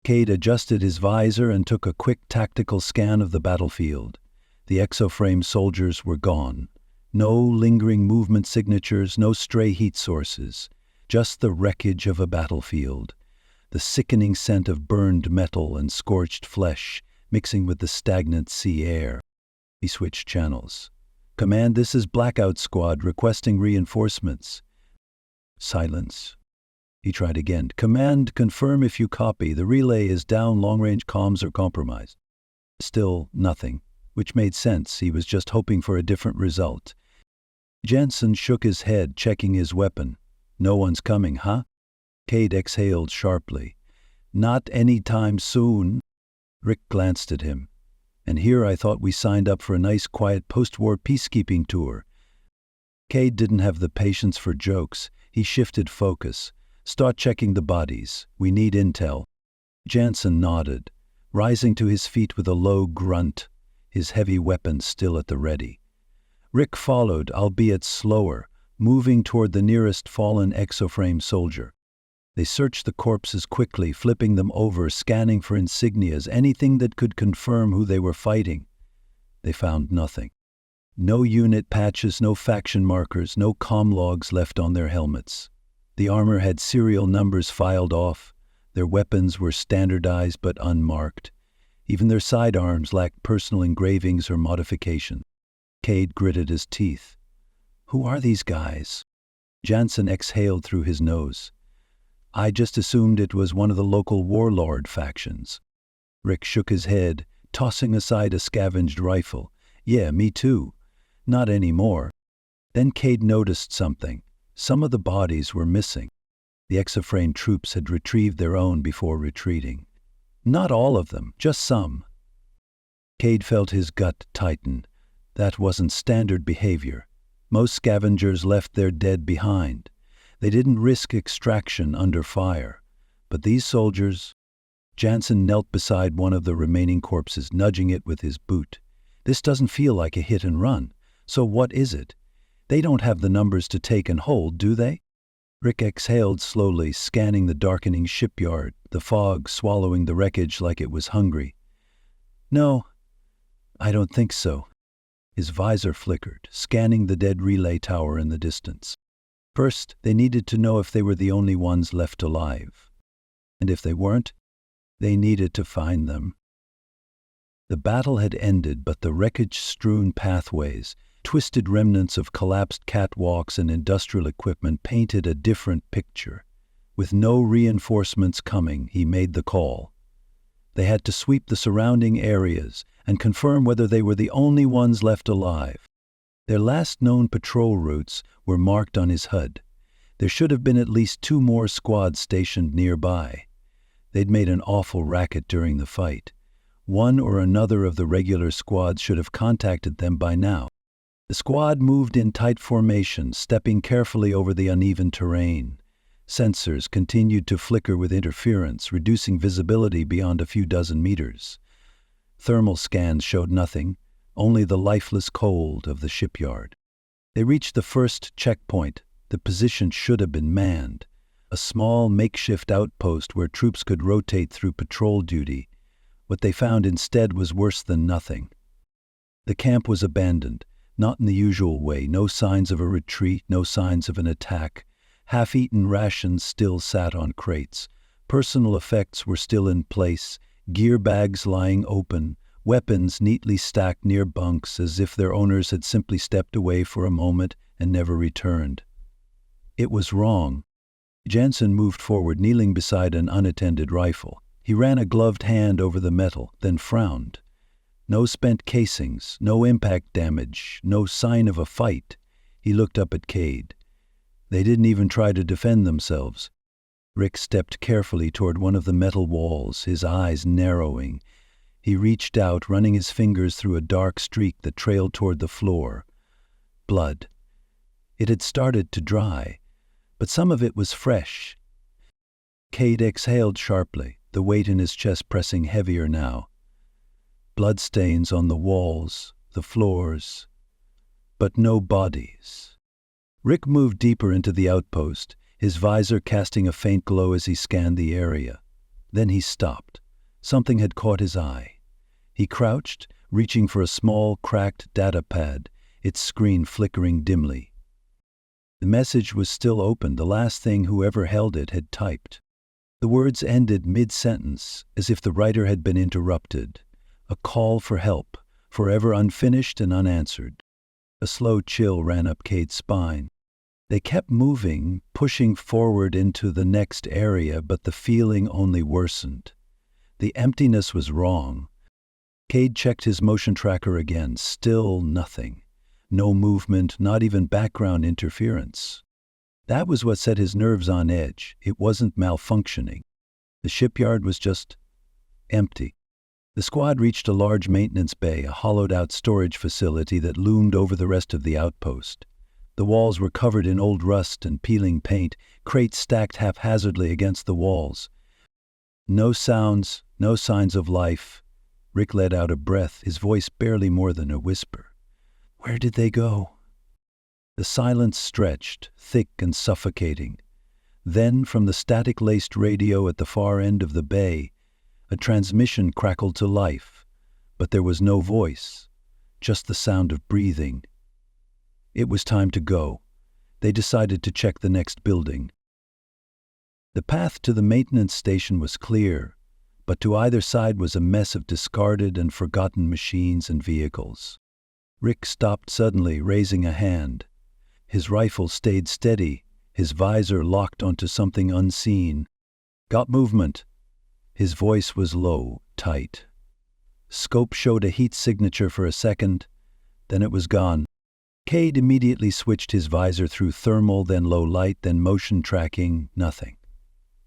Kade adjusted his visor and took a quick tactical scan of the battlefield. The exoframe soldiers were gone. No lingering movement signatures, no stray heat sources. Just the wreckage of a battlefield. The sickening scent of burned metal and scorched flesh, mixing with the stagnant sea air. He switched channels. "Command, this is Blackout Squad requesting reinforcements." Silence. He tried again. "Command, confirm if you copy. The relay is down, long-range comms are compromised." Still nothing, which made sense. He was just hoping for a different result. Jansen shook his head, checking his weapon. "No one's coming, huh?" Kade exhaled sharply. "Not any time soon." Rick glanced at him. "And here I thought we signed up for a nice quiet post-war peacekeeping tour." Kade didn't have the patience for jokes. He shifted focus. "Start checking the bodies. We need intel." Jansen nodded, rising to his feet with a low grunt, his heavy weapon still at the ready. Rick followed, albeit slower, moving toward the nearest fallen exoframe soldier. They searched the corpses quickly, flipping them over, scanning for insignias, anything that could confirm who they were fighting. They found nothing. No unit patches, no faction markers, no comm logs left on their helmets. The armor had serial numbers filed off. Their weapons were standardized but unmarked. Even their sidearms lacked personal engravings or modification. Kade gritted his teeth. "Who are these guys?" Jansen exhaled through his nose. "I just assumed it was one of the local warlord factions." Rick shook his head, tossing aside a scavenged rifle. "Yeah, me too. Not anymore." Then Kade noticed something. Some of the bodies were missing. The Exafrane troops had retrieved their own before retreating. Not all of them, just some. Kade felt his gut tighten. That wasn't standard behavior. Most scavengers left their dead behind. They didn't risk extraction under fire. But these soldiers... Jansen knelt beside one of the remaining corpses, nudging it with his boot. "This doesn't feel like a hit and run. So what is it? They don't have the numbers to take and hold, do they?" Rick exhaled slowly, scanning the darkening shipyard, the fog swallowing the wreckage like it was hungry. "No, I don't think so." His visor flickered, scanning the dead relay tower in the distance. First, they needed to know if they were the only ones left alive. And if they weren't, they needed to find them. The battle had ended, but the wreckage-strewn pathways, twisted remnants of collapsed catwalks and industrial equipment painted a different picture. With no reinforcements coming, he made the call. They had to sweep the surrounding areas and confirm whether they were the only ones left alive. Their last known patrol routes were marked on his HUD. There should have been at least 2 more squads stationed nearby. They'd made an awful racket during the fight. One or another of the regular squads should have contacted them by now. The squad moved in tight formation, stepping carefully over the uneven terrain. Sensors continued to flicker with interference, reducing visibility beyond a few dozen meters. Thermal scans showed nothing, only the lifeless cold of the shipyard. They reached the first checkpoint. The position should have been manned. A small makeshift outpost where troops could rotate through patrol duty. What they found instead was worse than nothing. The camp was abandoned, not in the usual way. No signs of a retreat, no signs of an attack. Half-eaten rations still sat on crates. Personal effects were still in place, gear bags lying open, weapons neatly stacked near bunks as if their owners had simply stepped away for a moment and never returned. It was wrong. Jansen moved forward, kneeling beside an unattended rifle. He ran a gloved hand over the metal, then frowned. No spent casings, no impact damage, no sign of a fight. He looked up at Kade. They didn't even try to defend themselves. Rick stepped carefully toward one of the metal walls, his eyes narrowing. He reached out, running his fingers through a dark streak that trailed toward the floor. Blood. It had started to dry, but some of it was fresh. Kade exhaled sharply, the weight in his chest pressing heavier now. Bloodstains on the walls, the floors, but no bodies. Rick moved deeper into the outpost, his visor casting a faint glow as he scanned the area. Then he stopped. Something had caught his eye. He crouched, reaching for a small, cracked data pad, its screen flickering dimly. The message was still open, the last thing whoever held it had typed. The words ended mid-sentence, as if the writer had been interrupted. A call for help, forever unfinished and unanswered. A slow chill ran up Kade's spine. They kept moving, pushing forward into the next area, but the feeling only worsened. The emptiness was wrong. Kade checked his motion tracker again. Still nothing. No movement, not even background interference. That was what set his nerves on edge. It wasn't malfunctioning. The shipyard was just empty. The squad reached a large maintenance bay, a hollowed-out storage facility that loomed over the rest of the outpost. The walls were covered in old rust and peeling paint, crates stacked haphazardly against the walls. No sounds, no signs of life. Rick let out a breath, his voice barely more than a whisper. Where did they go? The silence stretched, thick and suffocating. Then, from the static-laced radio at the far end of the bay, a transmission crackled to life, but there was no voice, just the sound of breathing. It was time to go. They decided to check the next building. The path to the maintenance station was clear, but to either side was a mess of discarded and forgotten machines and vehicles. Rick stopped suddenly, raising a hand. His rifle stayed steady, his visor locked onto something unseen. "Got movement." His voice was low, tight. Scope showed a heat signature for a second, then it was gone. Kade immediately switched his visor through thermal, then low light, then motion tracking. Nothing.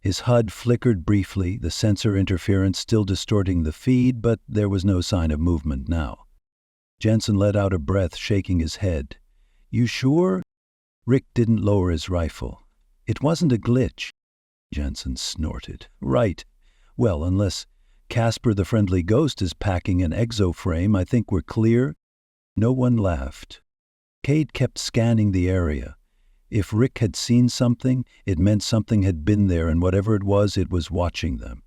His HUD flickered briefly, the sensor interference still distorting the feed, but there was no sign of movement now. Jensen let out a breath, shaking his head. "You sure?" Rick didn't lower his rifle. "It wasn't a glitch." Jensen snorted. "Right. Well, unless Casper the Friendly Ghost is packing an exoframe, I think we're clear." No one laughed. Kade kept scanning the area. If Rick had seen something, it meant something had been there, and whatever it was watching them.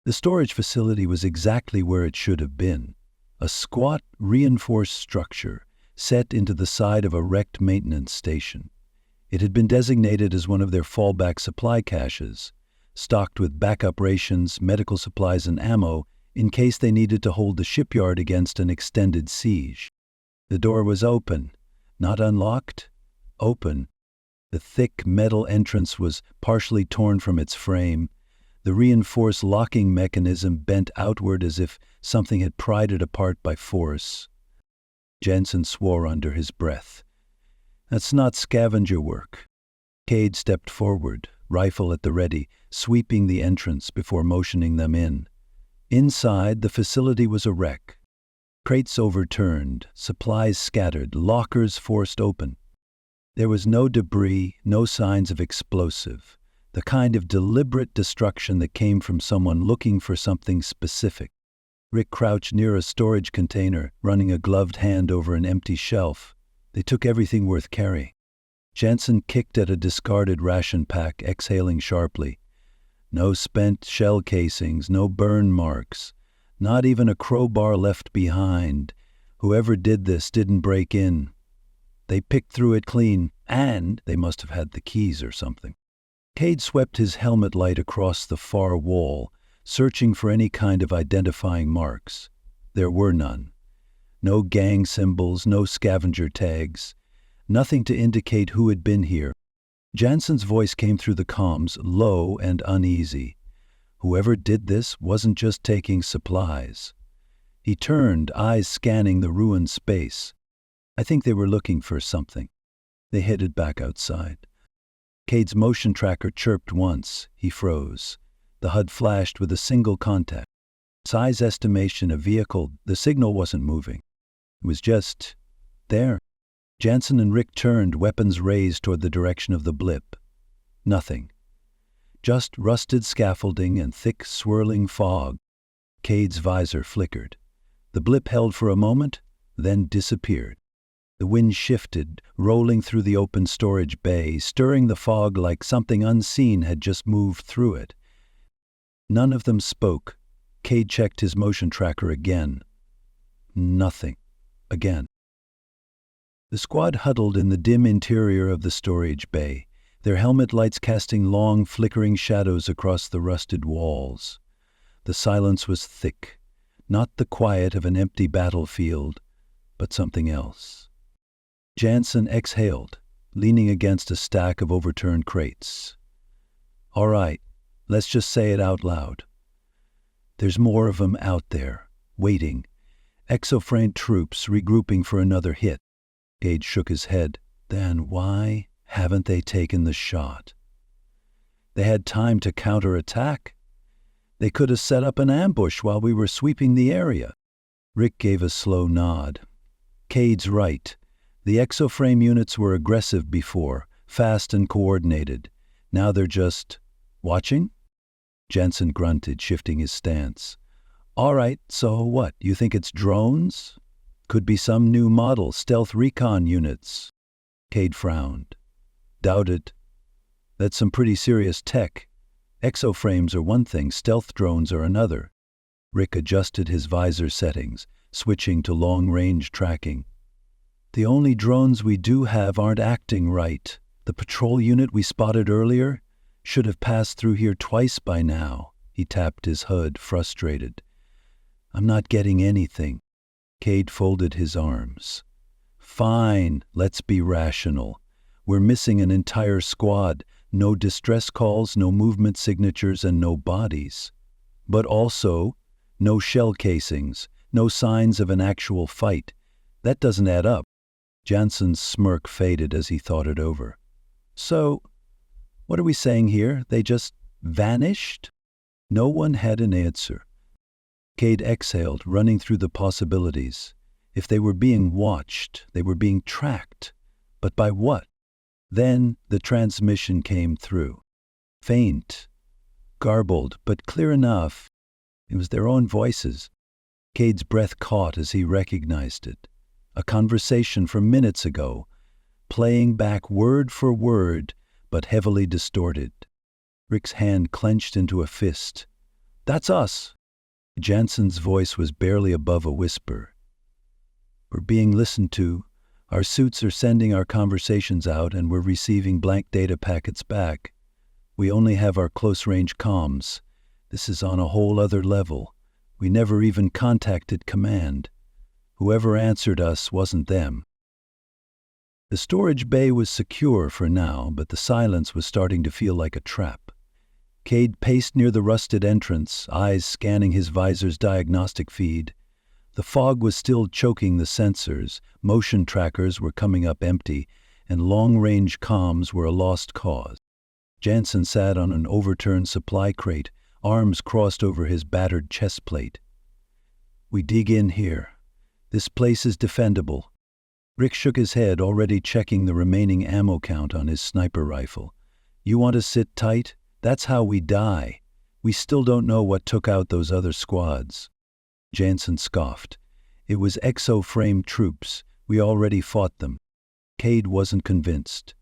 The storage facility was exactly where it should have been. A squat, reinforced structure set into the side of a wrecked maintenance station. It had been designated as one of their fallback supply caches, stocked with backup rations, medical supplies, and ammo in case they needed to hold the shipyard against an extended siege. The door was open, not unlocked, open. The thick metal entrance was partially torn from its frame. The reinforced locking mechanism bent outward as if something had pried it apart by force. Jensen swore under his breath. "That's not scavenger work." Kade stepped forward, rifle at the ready, sweeping the entrance before motioning them in. Inside, the facility was a wreck. Crates overturned, supplies scattered, lockers forced open. There was no debris, no signs of explosive, the kind of deliberate destruction that came from someone looking for something specific. Rick crouched near a storage container, running a gloved hand over an empty shelf. They took everything worth carrying. Jensen kicked at a discarded ration pack, exhaling sharply. No spent shell casings, no burn marks, not even a crowbar left behind. Whoever did this didn't break in. They picked through it clean, and they must have had the keys or something. Kade swept his helmet light across the far wall, searching for any kind of identifying marks. There were none. No gang symbols, no scavenger tags, nothing to indicate who had been here. Jansen's voice came through the comms, low and uneasy. Whoever did this wasn't just taking supplies. He turned, eyes scanning the ruined space. I think they were looking for something. They headed back outside. Kade's motion tracker chirped once. He froze. The HUD flashed with a single contact. Size estimation of vehicle, the signal wasn't moving. It was just there. Jansen and Rick turned, weapons raised toward the direction of the blip. Nothing. Just rusted scaffolding and thick, swirling fog. Kade's visor flickered. The blip held for a moment, then disappeared. The wind shifted, rolling through the open storage bay, stirring the fog like something unseen had just moved through it. None of them spoke. Kade checked his motion tracker again. Nothing. Again. The squad huddled in the dim interior of the storage bay, their helmet lights casting long, flickering shadows across the rusted walls. The silence was thick, not the quiet of an empty battlefield, but something else. Jansen exhaled, leaning against a stack of overturned crates. "All right, let's just say it out loud. There's more of them out there, waiting. Exoframe troops regrouping for another hit." Kade shook his head. "Then why haven't they taken the shot? They had time to counterattack. They could have set up an ambush while we were sweeping the area." Rick gave a slow nod. "Kade's right. The exoframe units were aggressive before, fast and coordinated. Now they're just watching?" Jensen grunted, shifting his stance. "All right, so what? You think it's drones? Could be some new model, stealth recon units." Kade frowned. "Doubt it. That's some pretty serious tech. Exoframes are one thing, stealth drones are another." Rick adjusted his visor settings, switching to long-range tracking. "The only drones we do have aren't acting right. The patrol unit we spotted earlier, Should have passed through here twice by now. He tapped his hood, frustrated. I'm not getting anything. Kade folded his arms. Fine, let's be rational. We're missing an entire squad. No distress calls, no movement signatures, and no bodies. But also, no shell casings, no signs of an actual fight. That doesn't add up. Jansen's smirk faded as he thought it over. So, what are we saying here? They just vanished? No one had an answer. Kade exhaled, running through the possibilities. If they were being watched, they were being tracked. But by what? Then the transmission came through. Faint, garbled, but clear enough. It was their own voices. Kade's breath caught as he recognized it. A conversation from minutes ago, playing back word for word, but heavily distorted. Rick's hand clenched into a fist. That's us. Jansen's voice was barely above a whisper. We're being listened to. Our suits are sending our conversations out, and we're receiving blank data packets back. We only have our close-range comms. This is on a whole other level. We never even contacted command. Whoever answered us wasn't them. The storage bay was secure for now, but the silence was starting to feel like a trap. Kade paced near the rusted entrance, eyes scanning his visor's diagnostic feed. The fog was still choking the sensors, motion trackers were coming up empty, and long-range comms were a lost cause. Jansen sat on an overturned supply crate, arms crossed over his battered chest plate. We dig in here. This place is defendable. Rick shook his head, already checking the remaining ammo count on his sniper rifle. You want to sit tight? That's how we die. We still don't know what took out those other squads. Jansen scoffed. It was exo-frame troops. We already fought them. Kade wasn't convinced.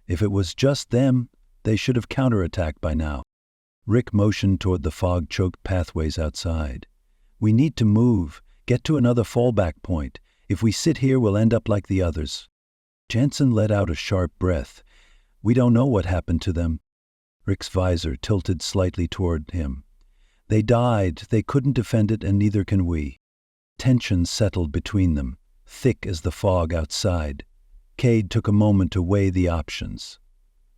If it was just them, they should have counterattacked by now. Rick motioned toward the fog-choked pathways outside. We need to move, get to another fallback point. If we sit here, we'll end up like the others. Jansen let out a sharp breath. We don't know what happened to them. Rick's visor tilted slightly toward him. They died, they couldn't defend it, and neither can we. Tension settled between them, thick as the fog outside. Kade took a moment to weigh the options.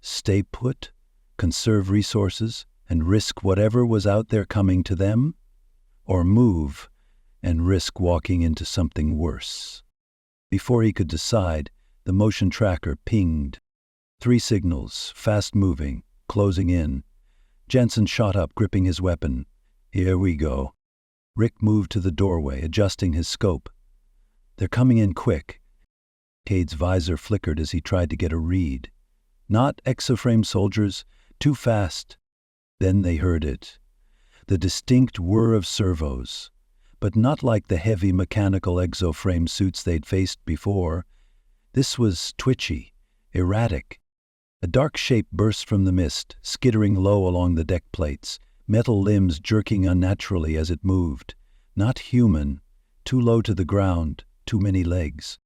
Stay put, conserve resources, and risk whatever was out there coming to them? Or move and risk walking into something worse? Before he could decide, the motion tracker pinged. 3 signals, fast-moving, closing in. Jansen shot up, gripping his weapon. Here we go. Rick moved to the doorway, adjusting his scope. They're coming in quick. Kade's visor flickered as he tried to get a read. Not exoframe soldiers, too fast. Then they heard it. The distinct whir of servos, but not like the heavy mechanical exoframe suits they'd faced before. This was twitchy, erratic. A dark shape burst from the mist, skittering low along the deck plates, metal limbs jerking unnaturally as it moved. Not human, too low to the ground, too many legs.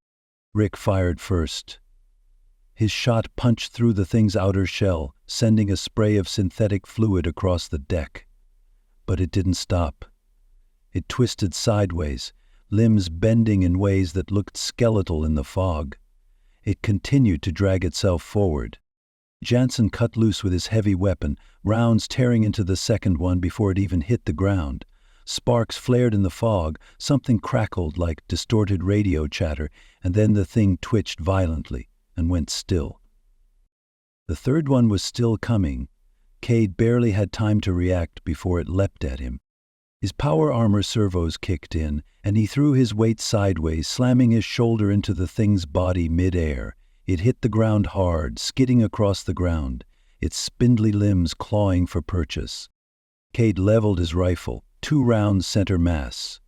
Rick fired first. His shot punched through the thing's outer shell, sending a spray of synthetic fluid across the deck. But it didn't stop. It twisted sideways, limbs bending in ways that looked skeletal in the fog. It continued to drag itself forward. Jansen cut loose with his heavy weapon, rounds tearing into the second one before it even hit the ground. Sparks flared in the fog, something crackled like distorted radio chatter, and then the thing twitched violently and went still. The third one was still coming. Kade barely had time to react before it leapt at him. His power armor servos kicked in, and he threw his weight sideways, slamming his shoulder into the thing's body mid-air. It hit the ground hard, skidding across the ground, its spindly limbs clawing for purchase. Kade leveled his rifle, 2 rounds center mass.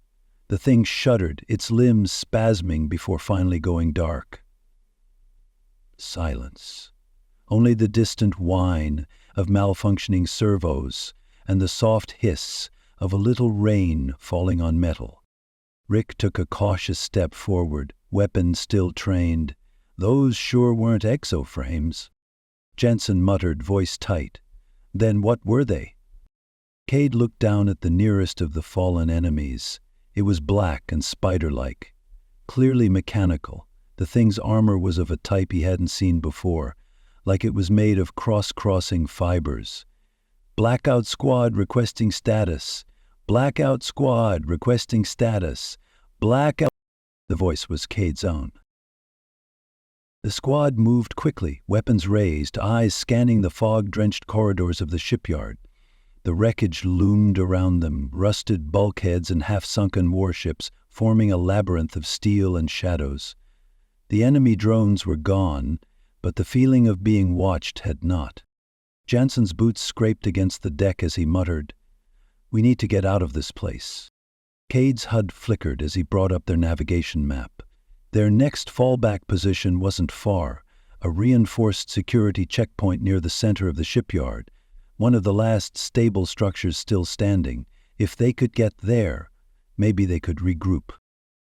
The thing shuddered, its limbs spasming before finally going dark. Silence. Only the distant whine of malfunctioning servos and the soft hiss of a little rain falling on metal. Rick took a cautious step forward, weapon still trained. Those sure weren't exoframes. Jansen muttered, voice tight. Then what were they? Kade looked down at the nearest of the fallen enemies. It was black and spider-like, clearly mechanical. The thing's armor was of a type he hadn't seen before, like it was made of cross-crossing fibers. Blackout squad requesting status. Blackout squad requesting status. Blackout. The voice was Kade's own. The squad moved quickly, weapons raised, eyes scanning the fog-drenched corridors of the shipyard. The wreckage loomed around them, rusted bulkheads and half-sunken warships, forming a labyrinth of steel and shadows. The enemy drones were gone, but the feeling of being watched had not. Jansen's boots scraped against the deck as he muttered, "We need to get out of this place." Kade's HUD flickered as he brought up their navigation map. Their next fallback position wasn't far, a reinforced security checkpoint near the center of the shipyard, one of the last stable structures still standing. If they could get there, maybe they could regroup.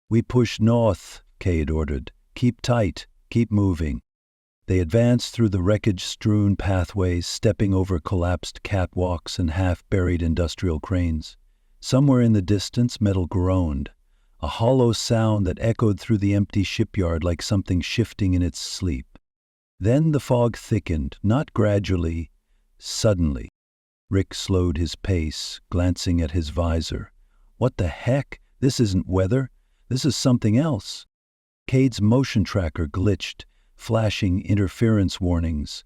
"We push north," Kade ordered. "Keep tight, keep moving." They advanced through the wreckage-strewn pathways, stepping over collapsed catwalks and half-buried industrial cranes. Somewhere in the distance, metal groaned, a hollow sound that echoed through the empty shipyard like something shifting in its sleep. Then the fog thickened, not gradually, suddenly. Rick slowed his pace, glancing at his visor. "What the heck? This isn't weather. This is something else." Kade's motion tracker glitched, flashing interference warnings.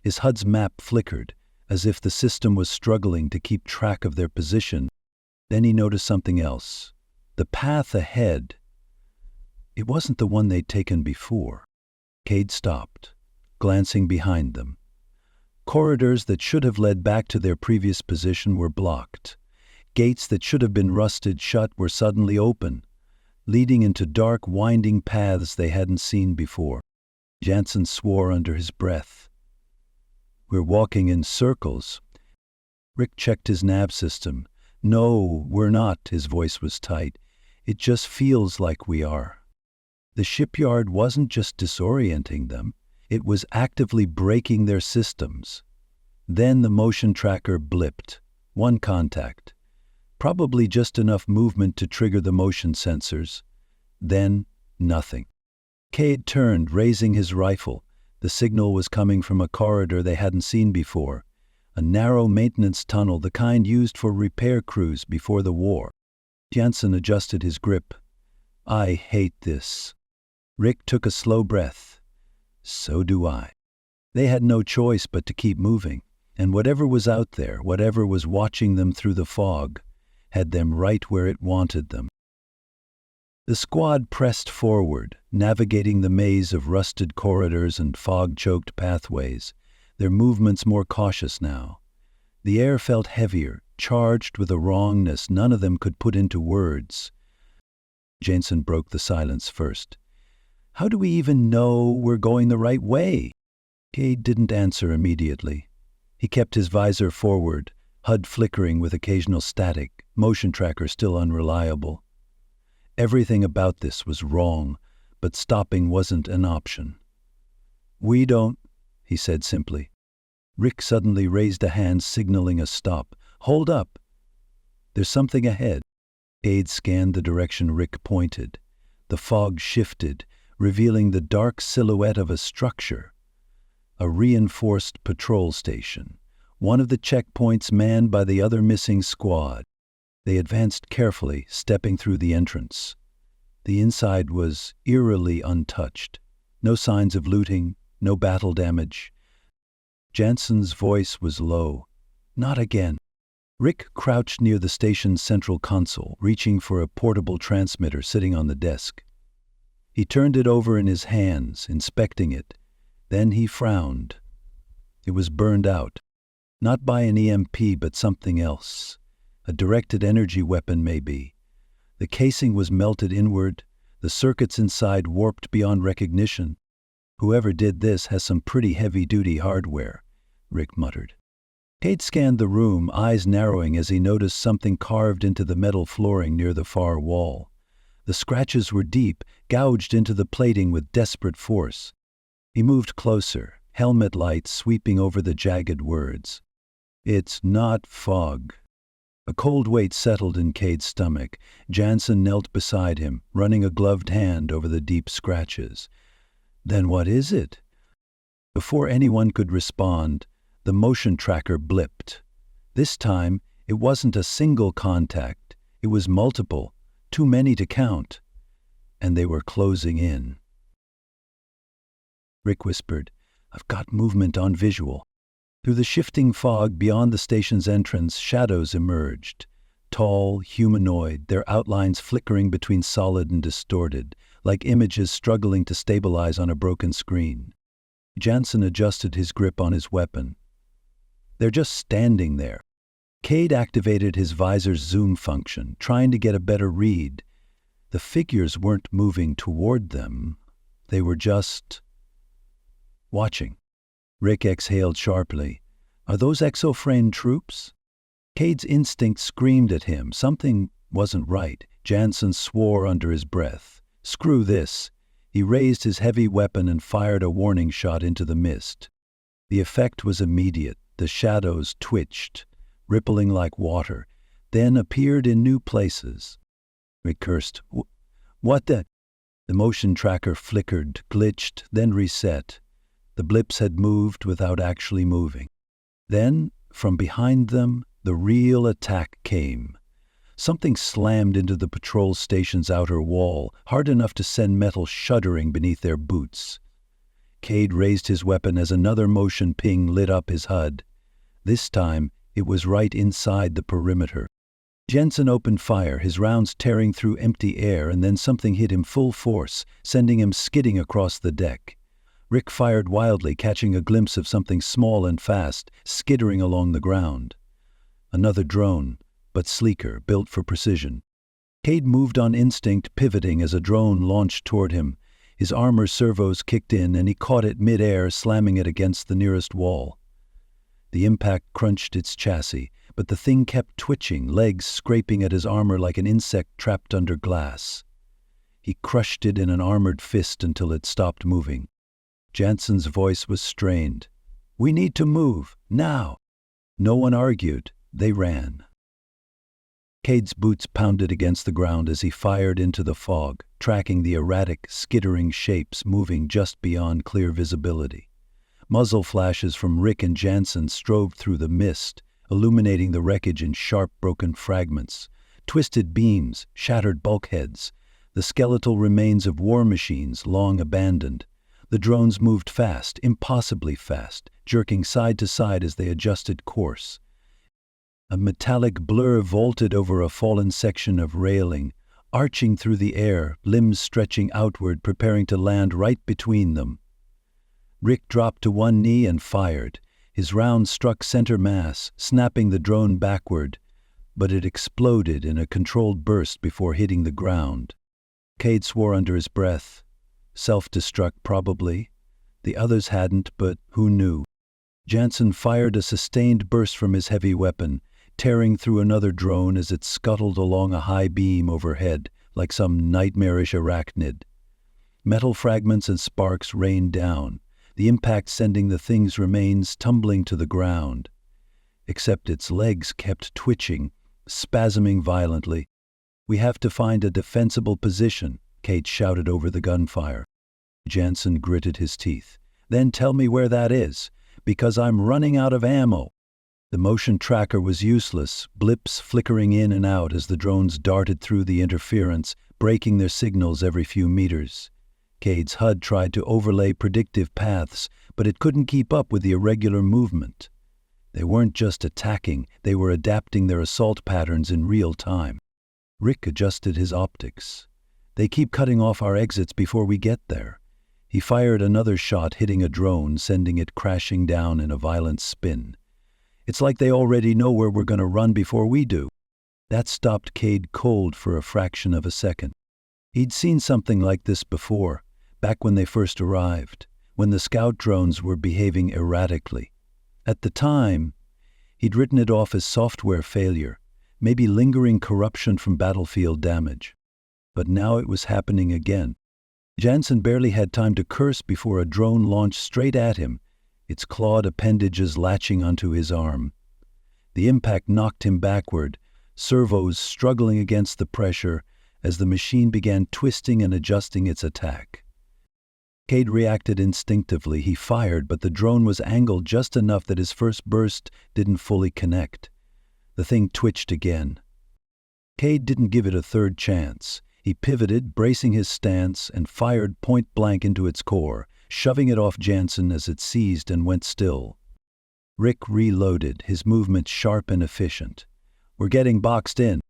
His HUD's map flickered, as if the system was struggling to keep track of their position. Then he noticed something else. The path ahead. It wasn't the one they'd taken before. Kade stopped, glancing behind them. Corridors that should have led back to their previous position were blocked. Gates that should have been rusted shut were suddenly open, leading into dark, winding paths they hadn't seen before. Jansen swore under his breath. "We're walking in circles." Rick checked his nav system. "No, we're not," his voice was tight. "It just feels like we are." The shipyard wasn't just disorienting them, it was actively breaking their systems. Then the motion tracker blipped. One contact. Probably just enough movement to trigger the motion sensors. Then, nothing. Kade turned, raising his rifle. The signal was coming from a corridor they hadn't seen before, a narrow maintenance tunnel, the kind used for repair crews before the war. Jansen adjusted his grip. "I hate this." Rick took a slow breath. "So do I." They had no choice but to keep moving, and whatever was out there, whatever was watching them through the fog, had them right where it wanted them. The squad pressed forward, navigating the maze of rusted corridors and fog-choked pathways, their movements more cautious now. The air felt heavier, charged with a wrongness none of them could put into words. Jansen broke the silence first. "How do we even know we're going the right way?" Kade didn't answer immediately. He kept his visor forward, HUD flickering with occasional static, motion tracker still unreliable. Everything about this was wrong, but stopping wasn't an option. "We don't," he said simply. Rick suddenly raised a hand signaling a stop. "Hold up. There's something ahead." Kade scanned the direction Rick pointed. The fog shifted, revealing the dark silhouette of a structure. A reinforced patrol station, one of the checkpoints manned by the other missing squad. They advanced carefully, stepping through the entrance. The inside was eerily untouched. No signs of looting, no battle damage. Jansen's voice was low. "Not again." Rick crouched near the station's central console, reaching for a portable transmitter sitting on the desk. He turned it over in his hands, inspecting it. Then he frowned. It was burned out. Not by an EMP, but something else. A directed energy weapon, maybe. The casing was melted inward, the circuits inside warped beyond recognition. "Whoever did this has some pretty heavy-duty hardware," Rick muttered. Kade scanned the room, eyes narrowing as he noticed something carved into the metal flooring near the far wall. The scratches were deep, gouged into the plating with desperate force. He moved closer, helmet lights sweeping over the jagged words. It's not fog. A cold weight settled in Kade's stomach. Jansen knelt beside him, running a gloved hand over the deep scratches. Then what is it? Before anyone could respond, the motion tracker blipped. This time, it wasn't a single contact. It was multiple, too many to count. And they were closing in. Rick whispered, "I've got movement on visual." Through the shifting fog beyond the station's entrance, shadows emerged. Tall, humanoid, their outlines flickering between solid and distorted, like images struggling to stabilize on a broken screen. Jansen adjusted his grip on his weapon. They're just standing there. Kade activated his visor's zoom function, trying to get a better read. The figures weren't moving toward them. They were just watching. Rick exhaled sharply. Are those exoframe troops? Kade's instinct screamed at him. Something wasn't right. Jansen swore under his breath. Screw this. He raised his heavy weapon and fired a warning shot into the mist. The effect was immediate. The shadows twitched, rippling like water, then appeared in new places. Rick cursed. What the? The motion tracker flickered, glitched, then reset. The blips had moved without actually moving. Then, from behind them, the real attack came. Something slammed into the patrol station's outer wall, hard enough to send metal shuddering beneath their boots. Kade raised his weapon as another motion ping lit up his HUD. This time, it was right inside the perimeter. Jensen opened fire, his rounds tearing through empty air, and then something hit him full force, sending him skidding across the deck. Rick fired wildly, catching a glimpse of something small and fast, skittering along the ground. Another drone, but sleeker, built for precision. Kade moved on instinct, pivoting as a drone launched toward him. His armor servos kicked in, and he caught it mid-air, slamming it against the nearest wall. The impact crunched its chassis, but the thing kept twitching, legs scraping at his armor like an insect trapped under glass. He crushed it in an armored fist until it stopped moving. Jansen's voice was strained. "We need to move, now." No one argued. They ran. Kade's boots pounded against the ground as he fired into the fog, tracking the erratic, skittering shapes moving just beyond clear visibility. Muzzle flashes from Rick and Jansen strove through the mist, illuminating the wreckage in sharp, broken fragments. Twisted beams, shattered bulkheads, the skeletal remains of war machines long abandoned. The drones moved fast, impossibly fast, jerking side to side as they adjusted course. A metallic blur vaulted over a fallen section of railing, arching through the air, limbs stretching outward, preparing to land right between them. Rick dropped to one knee and fired. His round struck center mass, snapping the drone backward, but it exploded in a controlled burst before hitting the ground. Kade swore under his breath. Self-destruct, probably. The others hadn't, but who knew? Jansen fired a sustained burst from his heavy weapon, tearing through another drone as it scuttled along a high beam overhead, like some nightmarish arachnid. Metal fragments and sparks rained down, the impact sending the thing's remains tumbling to the ground. Except its legs kept twitching, spasming violently. "We have to find a defensible position," Kade shouted over the gunfire. Jansen gritted his teeth. "Then tell me where that is, because I'm running out of ammo." The motion tracker was useless, blips flickering in and out as the drones darted through the interference, breaking their signals every few meters. Kade's HUD tried to overlay predictive paths, but it couldn't keep up with the irregular movement. They weren't just attacking, they were adapting their assault patterns in real time. Rick adjusted his optics. "They keep cutting off our exits before we get there." He fired another shot, hitting a drone, sending it crashing down in a violent spin. "It's like they already know where we're going to run before we do." That stopped Kade cold for a fraction of a second. He'd seen something like this before, back when they first arrived, when the scout drones were behaving erratically. At the time, he'd written it off as software failure, maybe lingering corruption from battlefield damage. But now it was happening again. Jansen barely had time to curse before a drone launched straight at him, its clawed appendages latching onto his arm. The impact knocked him backward, servos struggling against the pressure as the machine began twisting and adjusting its attack. Kade reacted instinctively. He fired, but the drone was angled just enough that his first burst didn't fully connect. The thing twitched again. Kade didn't give it a third chance. He pivoted, bracing his stance, and fired point-blank into its core, shoving it off Jansen as it seized and went still. Rick reloaded, his movement sharp and efficient. "We're getting boxed in."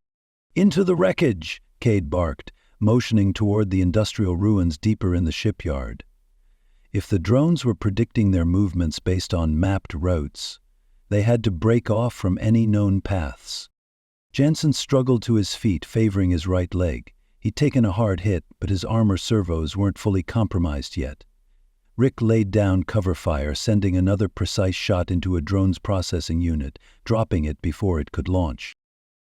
"Into the wreckage!" Kade barked, motioning toward the industrial ruins deeper in the shipyard. If the drones were predicting their movements based on mapped routes, they had to break off from any known paths. Jansen struggled to his feet, favoring his right leg. He'd taken a hard hit, but his armor servos weren't fully compromised yet. Rick laid down cover fire, sending another precise shot into a drone's processing unit, dropping it before it could launch.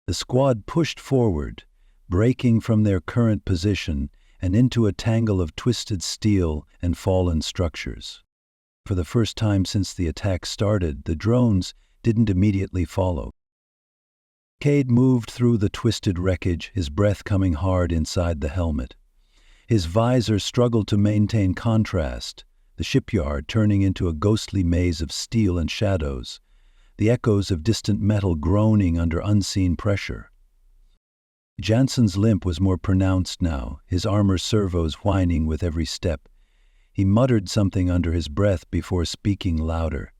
The squad pushed forward, breaking from their current position and into a tangle of twisted steel and fallen structures. For the first time since the attack started, the drones didn't immediately follow. Kade moved through the twisted wreckage, his breath coming hard inside the helmet. His visor struggled to maintain contrast, the shipyard turning into a ghostly maze of steel and shadows, the echoes of distant metal groaning under unseen pressure. Jansen's limp was more pronounced now, his armor servos whining with every step. He muttered something under his breath before speaking louder.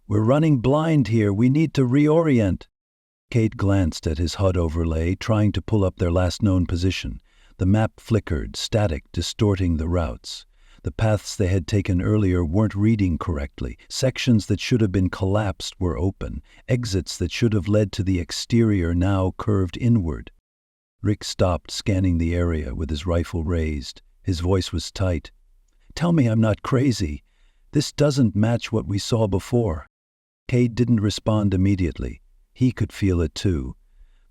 "We're running blind here. We need to reorient." Kade glanced at his HUD overlay, trying to pull up their last known position. The map flickered, static, distorting the routes. The paths they had taken earlier weren't reading correctly. Sections that should have been collapsed were open. Exits that should have led to the exterior now curved inward. Rick stopped, scanning the area with his rifle raised. His voice was tight. "Tell me I'm not crazy. This doesn't match what we saw before." Kade didn't respond immediately. He could feel it too.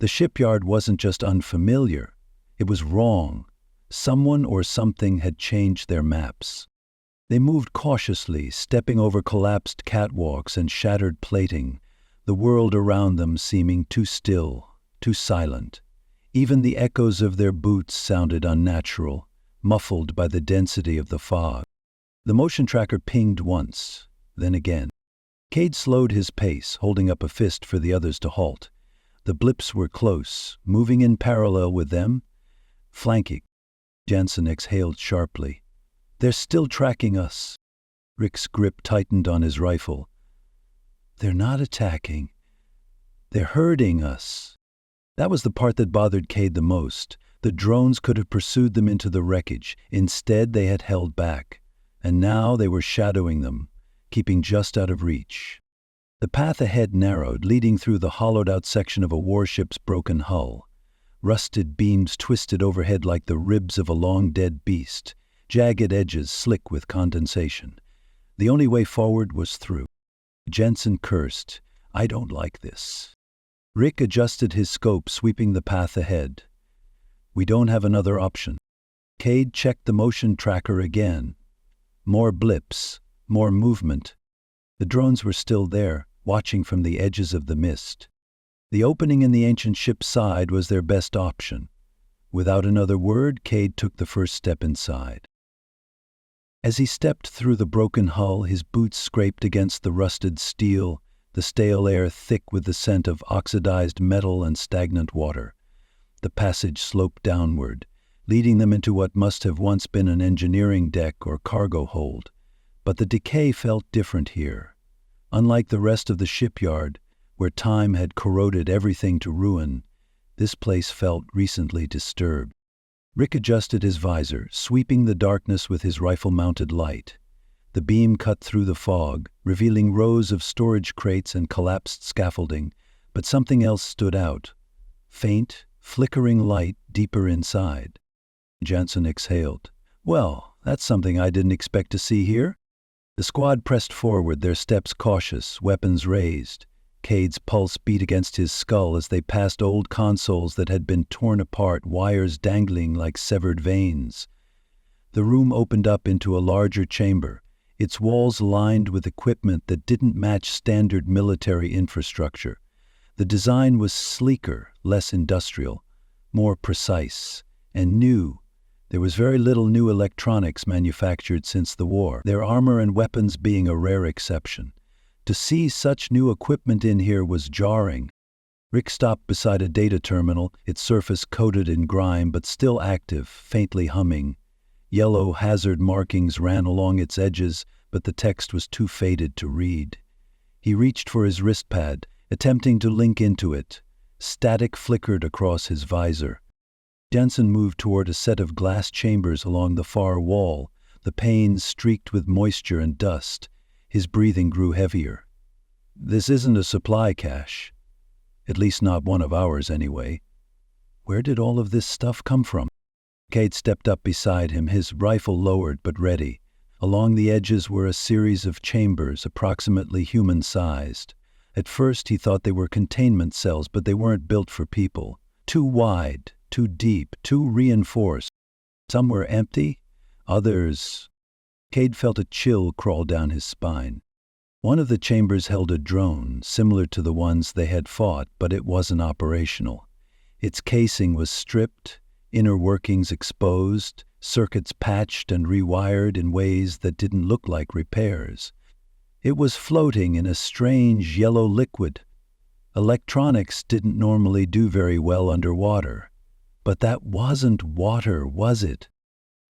The shipyard wasn't just unfamiliar. It was wrong. Someone or something had changed their maps. They moved cautiously, stepping over collapsed catwalks and shattered plating, the world around them seeming too still, too silent. Even the echoes of their boots sounded unnatural, muffled by the density of the fog. The motion tracker pinged once, then again. Kade slowed his pace, holding up a fist for the others to halt. The blips were close, moving in parallel with them, flanking. Jansen exhaled sharply. "They're still tracking us." Rick's grip tightened on his rifle. "They're not attacking. They're herding us." That was the part that bothered Kade the most. The drones could have pursued them into the wreckage. Instead, they had held back. And now they were shadowing them, keeping just out of reach. The path ahead narrowed, leading through the hollowed-out section of a warship's broken hull. Rusted beams twisted overhead like the ribs of a long-dead beast, jagged edges slick with condensation. The only way forward was through. Jansen cursed. "I don't like this." Rick adjusted his scope, sweeping the path ahead. "We don't have another option." Kade checked the motion tracker again. More blips, more movement. The drones were still there, watching from the edges of the mist. The opening in the ancient ship's side was their best option. Without another word, Kade took the first step inside. As he stepped through the broken hull, his boots scraped against the rusted steel, the stale air thick with the scent of oxidized metal and stagnant water. The passage sloped downward, leading them into what must have once been an engineering deck or cargo hold. But the decay felt different here. Unlike the rest of the shipyard, where time had corroded everything to ruin, this place felt recently disturbed. Rick adjusted his visor, sweeping the darkness with his rifle-mounted light. The beam cut through the fog, revealing rows of storage crates and collapsed scaffolding, but something else stood out. Faint, flickering light deeper inside. Jansen exhaled. "Well, that's something I didn't expect to see here." The squad pressed forward, their steps cautious, weapons raised. Kade's pulse beat against his skull as they passed old consoles that had been torn apart, wires dangling like severed veins. The room opened up into a larger chamber, its walls lined with equipment that didn't match standard military infrastructure. The design was sleeker, less industrial, more precise, and new. There was very little new electronics manufactured since the war, their armor and weapons being a rare exception. To see such new equipment in here was jarring. Rick stopped beside a data terminal, its surface coated in grime but still active, faintly humming. Yellow hazard markings ran along its edges, but the text was too faded to read. He reached for his wristpad, attempting to link into it. Static flickered across his visor. Jensen moved toward a set of glass chambers along the far wall, the panes streaked with moisture and dust. His breathing grew heavier. This isn't a supply cache. At least not one of ours, anyway. Where did all of this stuff come from? Kade stepped up beside him, his rifle lowered but ready. Along the edges were a series of chambers, approximately human-sized. At first he thought they were containment cells, but they weren't built for people. Too wide, too deep, too reinforced. Some were empty, others... Kade felt a chill crawl down his spine. One of the chambers held a drone, similar to the ones they had fought, but it wasn't operational. Its casing was stripped, inner workings exposed, circuits patched and rewired in ways that didn't look like repairs. It was floating in a strange yellow liquid. Electronics didn't normally do very well underwater. But that wasn't water, was it?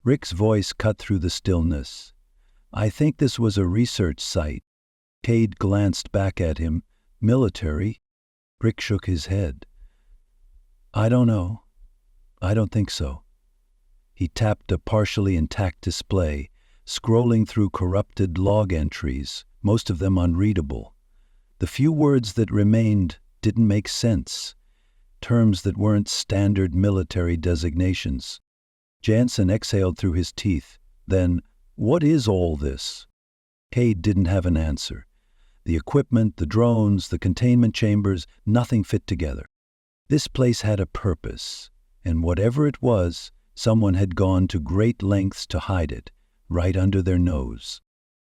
Rick's voice cut through the stillness. I think this was a research site. Kade glanced back at him. Military? Rick shook his head. I don't know. I don't think so. He tapped a partially intact display, scrolling through corrupted log entries, most of them unreadable. The few words that remained didn't make sense, terms that weren't standard military designations. Jansen exhaled through his teeth. Then, what is all this? Kade didn't have an answer. The equipment, the drones, the containment chambers, nothing fit together. This place had a purpose, and whatever it was, someone had gone to great lengths to hide it, right under their nose.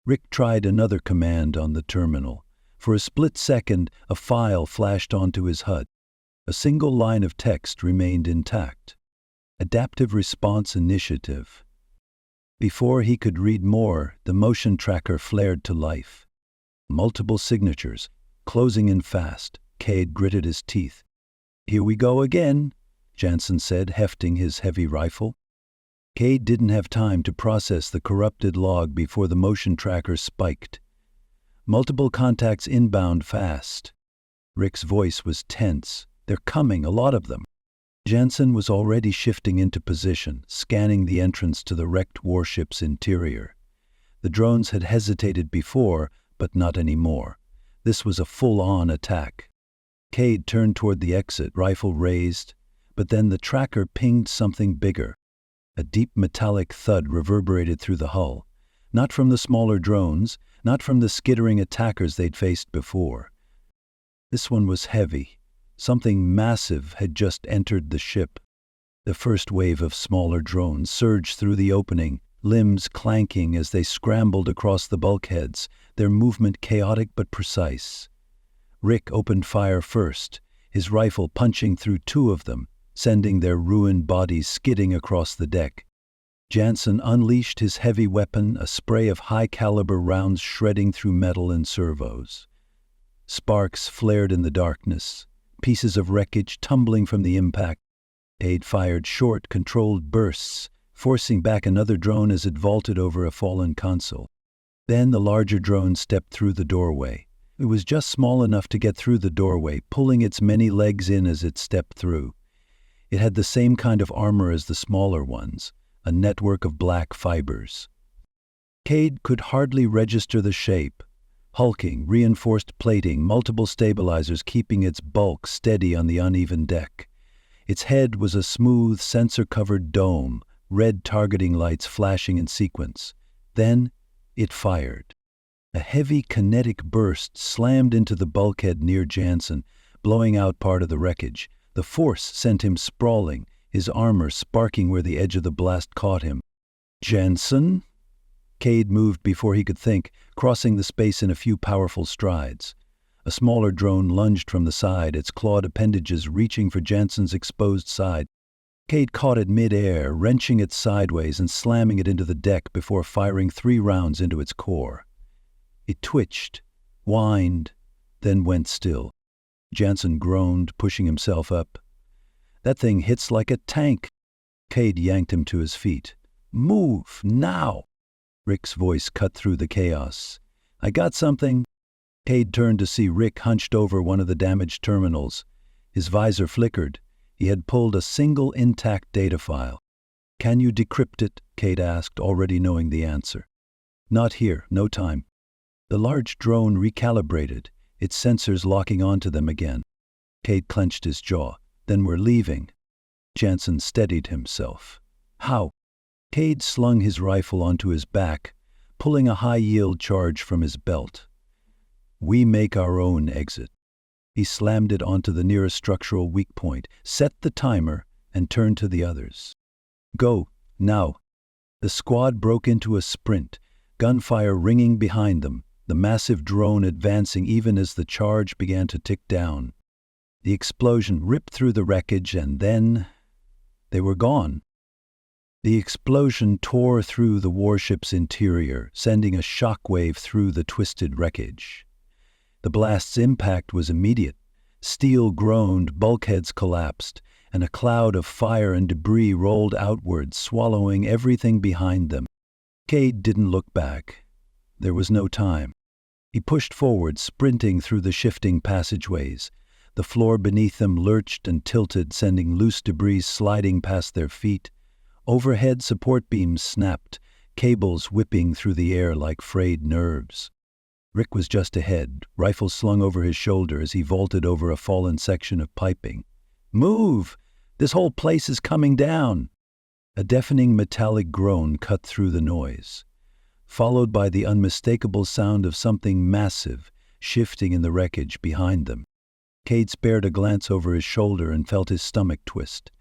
Rick tried another command on the terminal. For a split second, a file flashed onto his HUD. A single line of text remained intact. Adaptive Response Initiative. Before he could read more, the motion tracker flared to life. Multiple signatures, closing in fast. Kade gritted his teeth. Here we go again, Jansen said, hefting his heavy rifle. Kade didn't have time to process the corrupted log before the motion tracker spiked. Multiple contacts inbound fast. Rick's voice was tense. They're coming, a lot of them. Jansen was already shifting into position, scanning the entrance to the wrecked warship's interior. The drones had hesitated before, but not anymore. This was a full-on attack. Kade turned toward the exit, rifle raised, but then the tracker pinged something bigger. A deep metallic thud reverberated through the hull, not from the smaller drones, not from the skittering attackers they'd faced before. This one was heavy. Something massive had just entered the ship. The first wave of smaller drones surged through the opening, limbs clanking as they scrambled across the bulkheads, their movement chaotic but precise. Rick opened fire first, his rifle punching through two of them, sending their ruined bodies skidding across the deck. Jansen unleashed his heavy weapon, a spray of high-caliber rounds shredding through metal and servos. Sparks flared in the darkness, pieces of wreckage tumbling from the impact. Kade fired short, controlled bursts, forcing back another drone as it vaulted over a fallen console. Then the larger drone stepped through the doorway. It was just small enough to get through the doorway, pulling its many legs in as it stepped through. It had the same kind of armor as the smaller ones, a network of black fibers. Kade could hardly register the shape. Hulking, reinforced plating, multiple stabilizers keeping its bulk steady on the uneven deck. Its head was a smooth, sensor-covered dome, red targeting lights flashing in sequence. Then it fired. A heavy kinetic burst slammed into the bulkhead near Jansen, blowing out part of the wreckage. The force sent him sprawling, his armor sparking where the edge of the blast caught him. Jansen? Kade moved before he could think, crossing the space in a few powerful strides. A smaller drone lunged from the side, its clawed appendages reaching for Jansen's exposed side. Kade caught it mid-air, wrenching it sideways and slamming it into the deck before firing 3 rounds into its core. It twitched, whined, then went still. Jansen groaned, pushing himself up. "That thing hits like a tank." Kade yanked him to his feet. "Move, now!" Rick's voice cut through the chaos. "I got something." Kade turned to see Rick hunched over one of the damaged terminals. His visor flickered. He had pulled a single intact data file. "Can you decrypt it?" Kade asked, already knowing the answer. "Not here, no time." The large drone recalibrated, its sensors locking onto them again. Kade clenched his jaw. "Then we're leaving." Jansen steadied himself. "How?" Kade slung his rifle onto his back, pulling a high-yield charge from his belt. "We make our own exit." He slammed it onto the nearest structural weak point, set the timer, and turned to the others. "Go, now." The squad broke into a sprint, gunfire ringing behind them, the massive drone advancing even as the charge began to tick down. The explosion ripped through the wreckage, and then they were gone. The explosion tore through the warship's interior, sending a shockwave through the twisted wreckage. The blast's impact was immediate. Steel groaned, bulkheads collapsed, and a cloud of fire and debris rolled outward, swallowing everything behind them. Kade didn't look back. There was no time. He pushed forward, sprinting through the shifting passageways. The floor beneath them lurched and tilted, sending loose debris sliding past their feet. Overhead support beams snapped, cables whipping through the air like frayed nerves. Rick was just ahead, rifle slung over his shoulder as he vaulted over a fallen section of piping. "Move! This whole place is coming down!" A deafening metallic groan cut through the noise, followed by the unmistakable sound of something massive shifting in the wreckage behind them. Kade spared a glance over his shoulder and felt his stomach twist.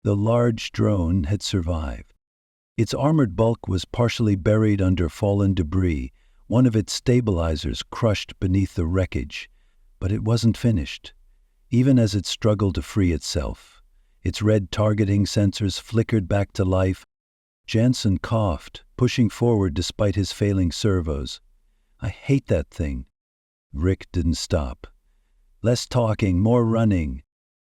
The large drone had survived. Its armored bulk was partially buried under fallen debris, one of its stabilizers crushed beneath the wreckage, but it wasn't finished. Even as it struggled to free itself, its red targeting sensors flickered back to life. Jansen coughed, pushing forward despite his failing servos. "I hate that thing." Rick didn't stop. "Less talking, more running."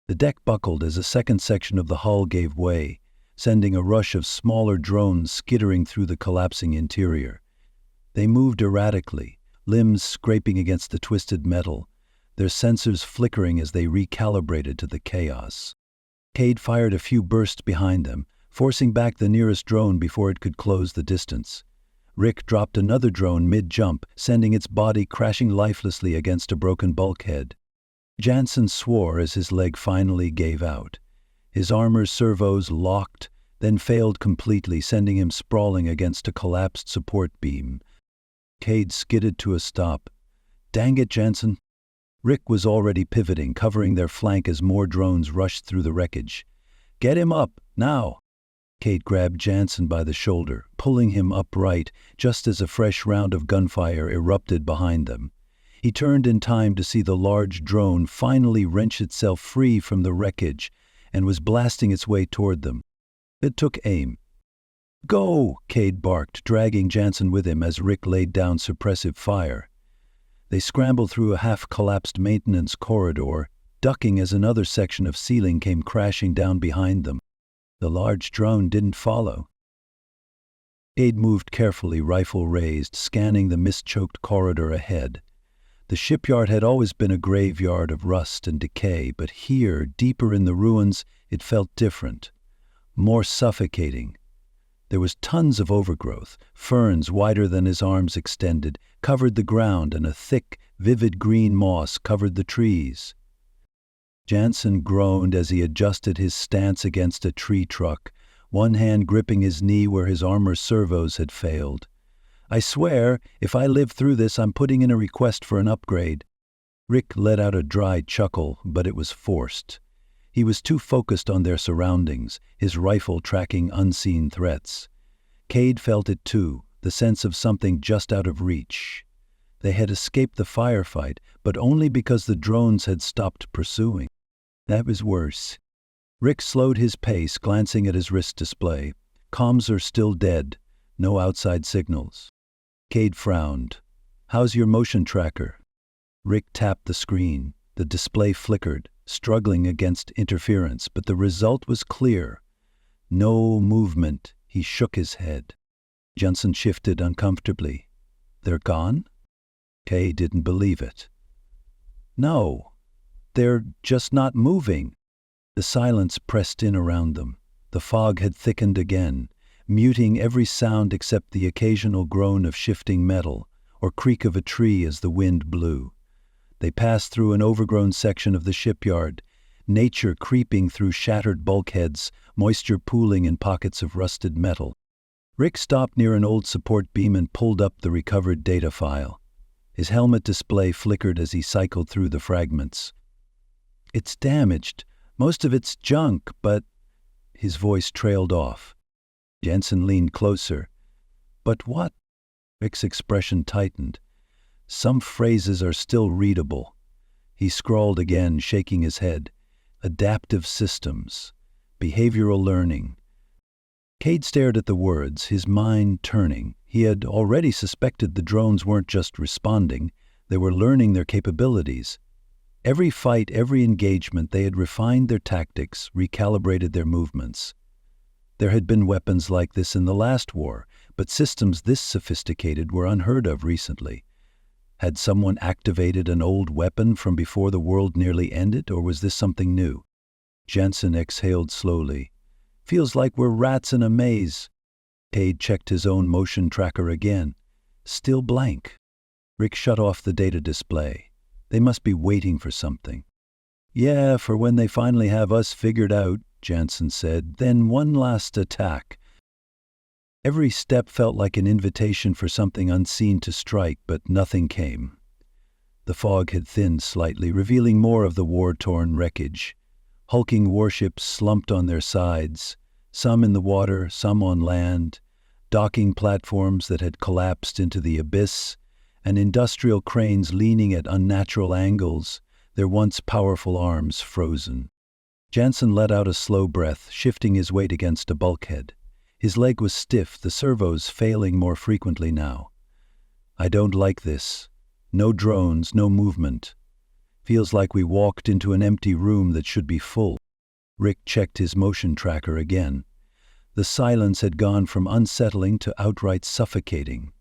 The deck buckled as a second section of the hull gave way, sending a rush of smaller drones skittering through the collapsing interior. They moved erratically, limbs scraping against the twisted metal, their sensors flickering as they recalibrated to the chaos. Kade fired a few bursts behind them, forcing back the nearest drone before it could close the distance. Rick dropped another drone mid-jump, sending its body crashing lifelessly against a broken bulkhead. Jansen swore as his leg finally gave out. His armor's servos locked, then failed completely, sending him sprawling against a collapsed support beam. Kade skidded to a stop. "Dang it, Jansen!" Rick was already pivoting, covering their flank as more drones rushed through the wreckage. "Get him up, now!" Kade grabbed Jansen by the shoulder, pulling him upright just as a fresh round of gunfire erupted behind them. He turned in time to see the large drone finally wrench itself free from the wreckage and was blasting its way toward them. It took aim. "Go!" Kade barked, dragging Jansen with him as Rick laid down suppressive fire. They scrambled through a half-collapsed maintenance corridor, ducking as another section of ceiling came crashing down behind them. The large drone didn't follow. Kade moved carefully, rifle raised, scanning the mist-choked corridor ahead. The shipyard had always been a graveyard of rust and decay, but here, deeper in the ruins, it felt different, more suffocating. There was tons of overgrowth. Ferns wider than his arms extended covered the ground, and a thick, vivid green moss covered the trees. Jansen groaned as he adjusted his stance against a tree truck, one hand gripping his knee where his armor servos had failed. "I swear, if I live through this, I'm putting in a request for an upgrade." Rick let out a dry chuckle, but it was forced. He was too focused on their surroundings, his rifle tracking unseen threats. Kade felt it too, the sense of something just out of reach. They had escaped the firefight, but only because the drones had stopped pursuing. That was worse. Rick slowed his pace, glancing at his wrist display. Comms are still dead. No outside signals. Kade frowned. "How's your motion tracker?" Rick tapped the screen. The display flickered, struggling against interference, but the result was clear. No movement. He shook his head. Jensen shifted uncomfortably. "They're gone?" Kay didn't believe it. "No, they're just not moving." The silence pressed in around them. The fog had thickened again, muting every sound except the occasional groan of shifting metal or creak of a tree as the wind blew. They passed through an overgrown section of the shipyard, nature creeping through shattered bulkheads, moisture pooling in pockets of rusted metal. Rick stopped near an old support beam and pulled up the recovered data file. His helmet display flickered as he cycled through the fragments. "It's damaged. Most of it's junk, but—" His voice trailed off. Jensen leaned closer. "But what?" Rick's expression tightened. "Some phrases are still readable." He scrawled again, shaking his head. "Adaptive systems. Behavioral learning." Kade stared at the words, his mind turning. He had already suspected the drones weren't just responding, they were learning their capabilities. Every fight, every engagement, they had refined their tactics, recalibrated their movements. There had been weapons like this in the last war, but systems this sophisticated were unheard of recently. Had someone activated an old weapon from before the world nearly ended, or was this something new? Jensen exhaled slowly. "Feels like we're rats in a maze." Kade checked his own motion tracker again. Still blank. Rick shut off the data display. They must be waiting for something. "Yeah, for when they finally have us figured out," Jensen said. "Then one last attack." Every step felt like an invitation for something unseen to strike, but nothing came. The fog had thinned slightly, revealing more of the war-torn wreckage. Hulking warships slumped on their sides, some in the water, some on land, docking platforms that had collapsed into the abyss, and industrial cranes leaning at unnatural angles, their once powerful arms frozen. Jensen let out a slow breath, shifting his weight against a bulkhead. His leg was stiff, the servos failing more frequently now. "I don't like this. No drones, no movement. Feels like we walked into an empty room that should be full." Rick checked his motion tracker again. The silence had gone from unsettling to outright suffocating.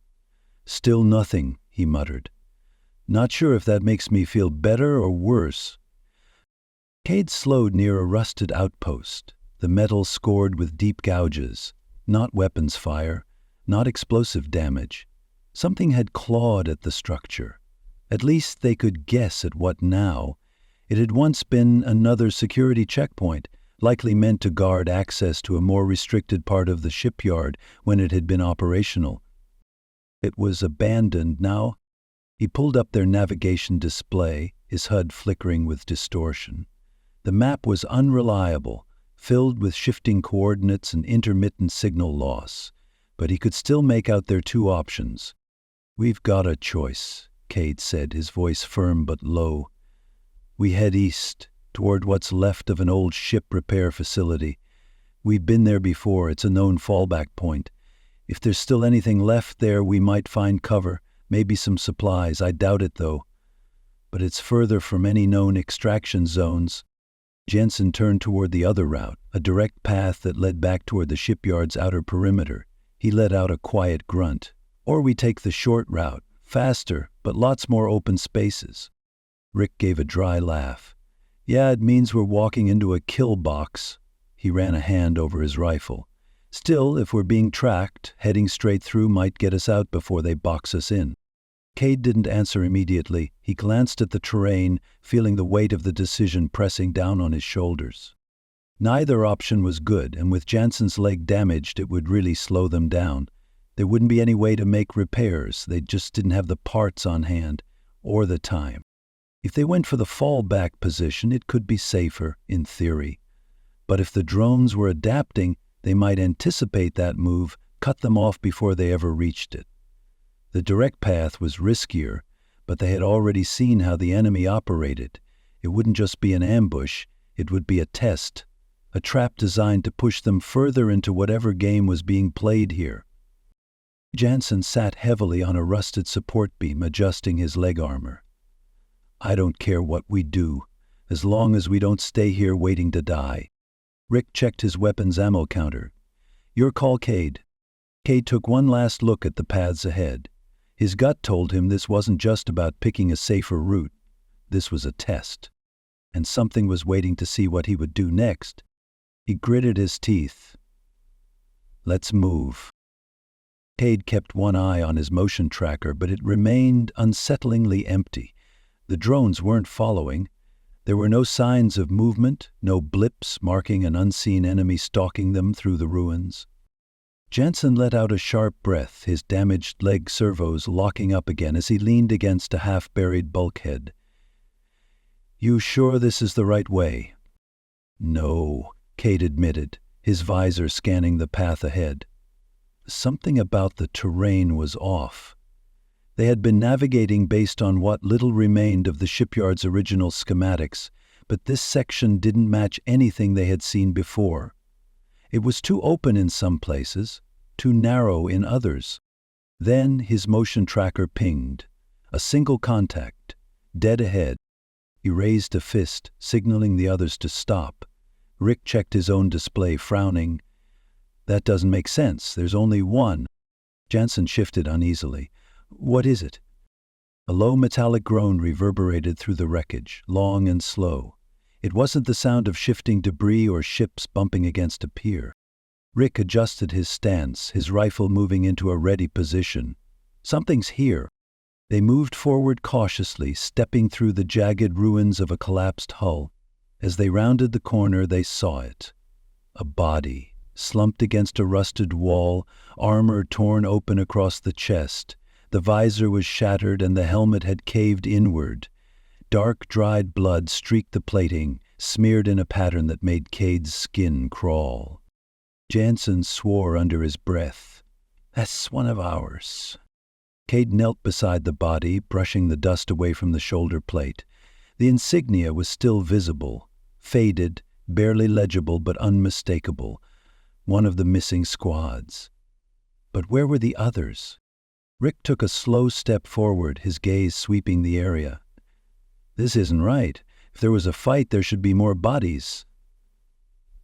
"Still nothing," he muttered. "Not sure if that makes me feel better or worse." Kade slowed near a rusted outpost, the metal scored with deep gouges. Not weapons fire, not explosive damage. Something had clawed at the structure. At least they could guess at what now. It had once been another security checkpoint, likely meant to guard access to a more restricted part of the shipyard when it had been operational. It was abandoned now. He pulled up their navigation display, his HUD flickering with distortion. The map was unreliable, filled with shifting coordinates and intermittent signal loss, but he could still make out their two options. "We've got a choice," Kade said, his voice firm but low. "We head east, toward what's left of an old ship repair facility. We've been there before, it's a known fallback point. If there's still anything left there, we might find cover, maybe some supplies. I doubt it, though. But it's further from any known extraction zones." Jensen turned toward the other route, a direct path that led back toward the shipyard's outer perimeter. He let out a quiet grunt. "Or we take the short route, faster, but lots more open spaces." Rick gave a dry laugh. "Yeah, it means we're walking into a kill box." He ran a hand over his rifle. "Still, if we're being tracked, heading straight through might get us out before they box us in." Kade didn't answer immediately. He glanced at the terrain, feeling the weight of the decision pressing down on his shoulders. Neither option was good, and with Jensen's leg damaged, it would really slow them down. There wouldn't be any way to make repairs. They just didn't have the parts on hand, or the time. If they went for the fallback position, it could be safer, in theory. But if the drones were adapting, they might anticipate that move, cut them off before they ever reached it. The direct path was riskier, but they had already seen how the enemy operated. It wouldn't just be an ambush, it would be a test, a trap designed to push them further into whatever game was being played here. Jansen sat heavily on a rusted support beam, adjusting his leg armor. "I don't care what we do, as long as we don't stay here waiting to die." Rick checked his weapon's ammo counter. "Your call, Kade." Kade took one last look at the paths ahead. His gut told him this wasn't just about picking a safer route. This was a test. And something was waiting to see what he would do next. He gritted his teeth. "Let's move." Kade kept one eye on his motion tracker, but it remained unsettlingly empty. The drones weren't following. There were no signs of movement, no blips marking an unseen enemy stalking them through the ruins. Jansen let out a sharp breath, his damaged leg servos locking up again as he leaned against a half-buried bulkhead. "You sure this is the right way?" "No," Kade admitted, his visor scanning the path ahead. Something about the terrain was off. They had been navigating based on what little remained of the shipyard's original schematics, but this section didn't match anything they had seen before. It was too open in some places, too narrow in others. Then his motion tracker pinged. A single contact, dead ahead. He raised a fist, signaling the others to stop. Rick checked his own display, frowning. "That doesn't make sense. There's only one." Jansen shifted uneasily. "What is it?" A low metallic groan reverberated through the wreckage, long and slow. It wasn't the sound of shifting debris or ships bumping against a pier. Rick adjusted his stance, his rifle moving into a ready position. "Something's here." They moved forward cautiously, stepping through the jagged ruins of a collapsed hull. As they rounded the corner, they saw it. A body, slumped against a rusted wall, armor torn open across the chest. The visor was shattered and the helmet had caved inward. Dark, dried blood streaked the plating, smeared in a pattern that made Kade's skin crawl. Jansen swore under his breath. "That's one of ours." Kade knelt beside the body, brushing the dust away from the shoulder plate. The insignia was still visible, faded, barely legible but unmistakable. One of the missing squads. But where were the others? Rick took a slow step forward, his gaze sweeping the area. "This isn't right. If there was a fight, there should be more bodies."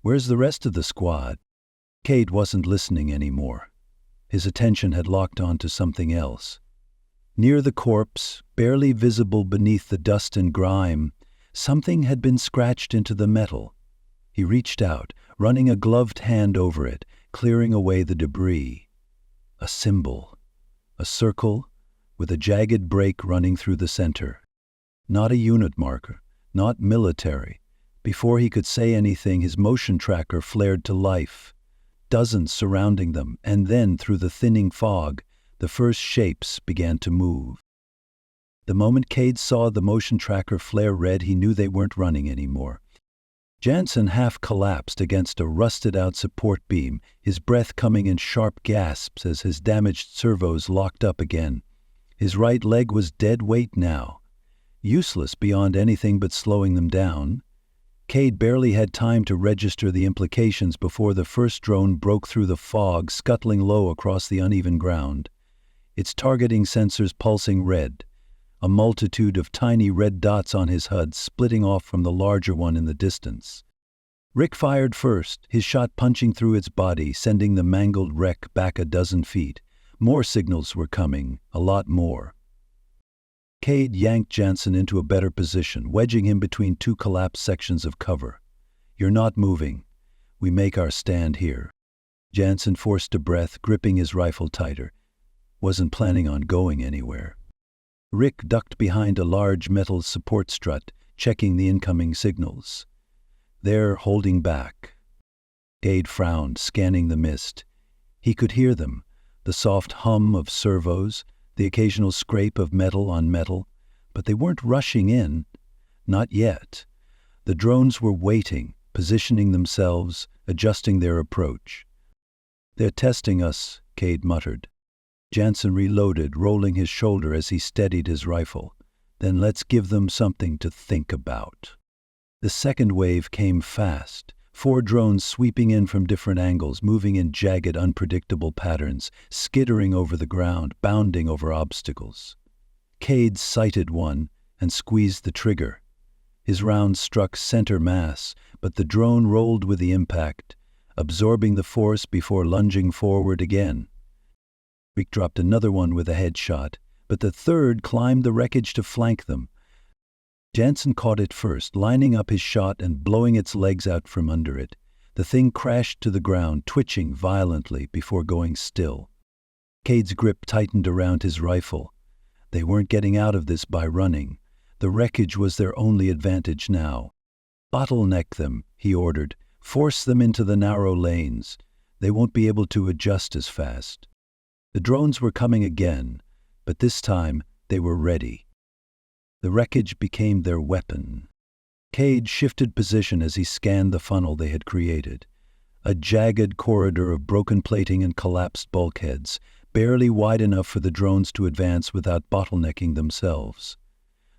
"Where's the rest of the squad?" Kade wasn't listening anymore. His attention had locked on to something else. Near the corpse, barely visible beneath the dust and grime, something had been scratched into the metal. He reached out, running a gloved hand over it, clearing away the debris. A symbol. A circle with a jagged break running through the center. Not a unit marker, not military. Before he could say anything, his motion tracker flared to life. Dozens surrounding them, and then through the thinning fog, the first shapes began to move. The moment Kade saw the motion tracker flare red, he knew they weren't running anymore. Jansen half collapsed against a rusted-out support beam, his breath coming in sharp gasps as his damaged servos locked up again. His right leg was dead weight now, useless beyond anything but slowing them down. Kade barely had time to register the implications before the first drone broke through the fog, scuttling low across the uneven ground. Its targeting sensors pulsing red, a multitude of tiny red dots on his HUD splitting off from the larger one in the distance. Rick fired first, his shot punching through its body, sending the mangled wreck back a dozen feet. More signals were coming, a lot more. Kade yanked Jansen into a better position, wedging him between two collapsed sections of cover. "You're not moving. We make our stand here." Jansen forced a breath, gripping his rifle tighter. Wasn't planning on going anywhere. Rick ducked behind a large metal support strut, checking the incoming signals. "They're holding back." Kade frowned, scanning the mist. He could hear them, the soft hum of servos, the occasional scrape of metal on metal, but they weren't rushing in. Not yet. The drones were waiting, positioning themselves, adjusting their approach. "They're testing us," Kade muttered. Jansen reloaded, rolling his shoulder as he steadied his rifle. Then let's give them something to think about. The second wave came fast. 4 drones sweeping in from different angles, moving in jagged, unpredictable patterns, skittering over the ground, bounding over obstacles. Kade sighted one and squeezed the trigger. His round struck center mass, but the drone rolled with the impact, absorbing the force before lunging forward again. Rick dropped another one with a headshot, but the third climbed the wreckage to flank them. Jansen caught it first, lining up his shot and blowing its legs out from under it. The thing crashed to the ground, twitching violently before going still. Kade's grip tightened around his rifle. They weren't getting out of this by running. The wreckage was their only advantage now. "Bottleneck them," he ordered. "Force them into the narrow lanes. They won't be able to adjust as fast." The drones were coming again, but this time they were ready. The wreckage became their weapon. Kade shifted position as he scanned the funnel they had created. A jagged corridor of broken plating and collapsed bulkheads, barely wide enough for the drones to advance without bottlenecking themselves.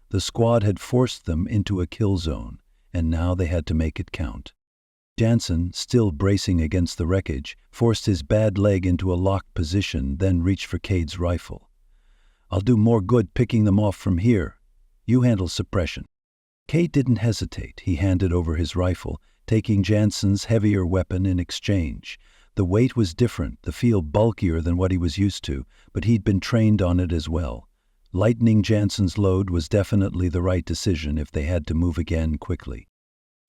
The squad had forced them into a kill zone, and now they had to make it count. Jansen, still bracing against the wreckage, forced his bad leg into a locked position, then reached for Kade's rifle. "I'll do more good picking them off from here. You handle suppression." Kade didn't hesitate. He handed over his rifle, taking Jansen's heavier weapon in exchange. The weight was different, the feel bulkier than what he was used to, but he'd been trained on it as well. Lightening Jansen's load was definitely the right decision if they had to move again quickly.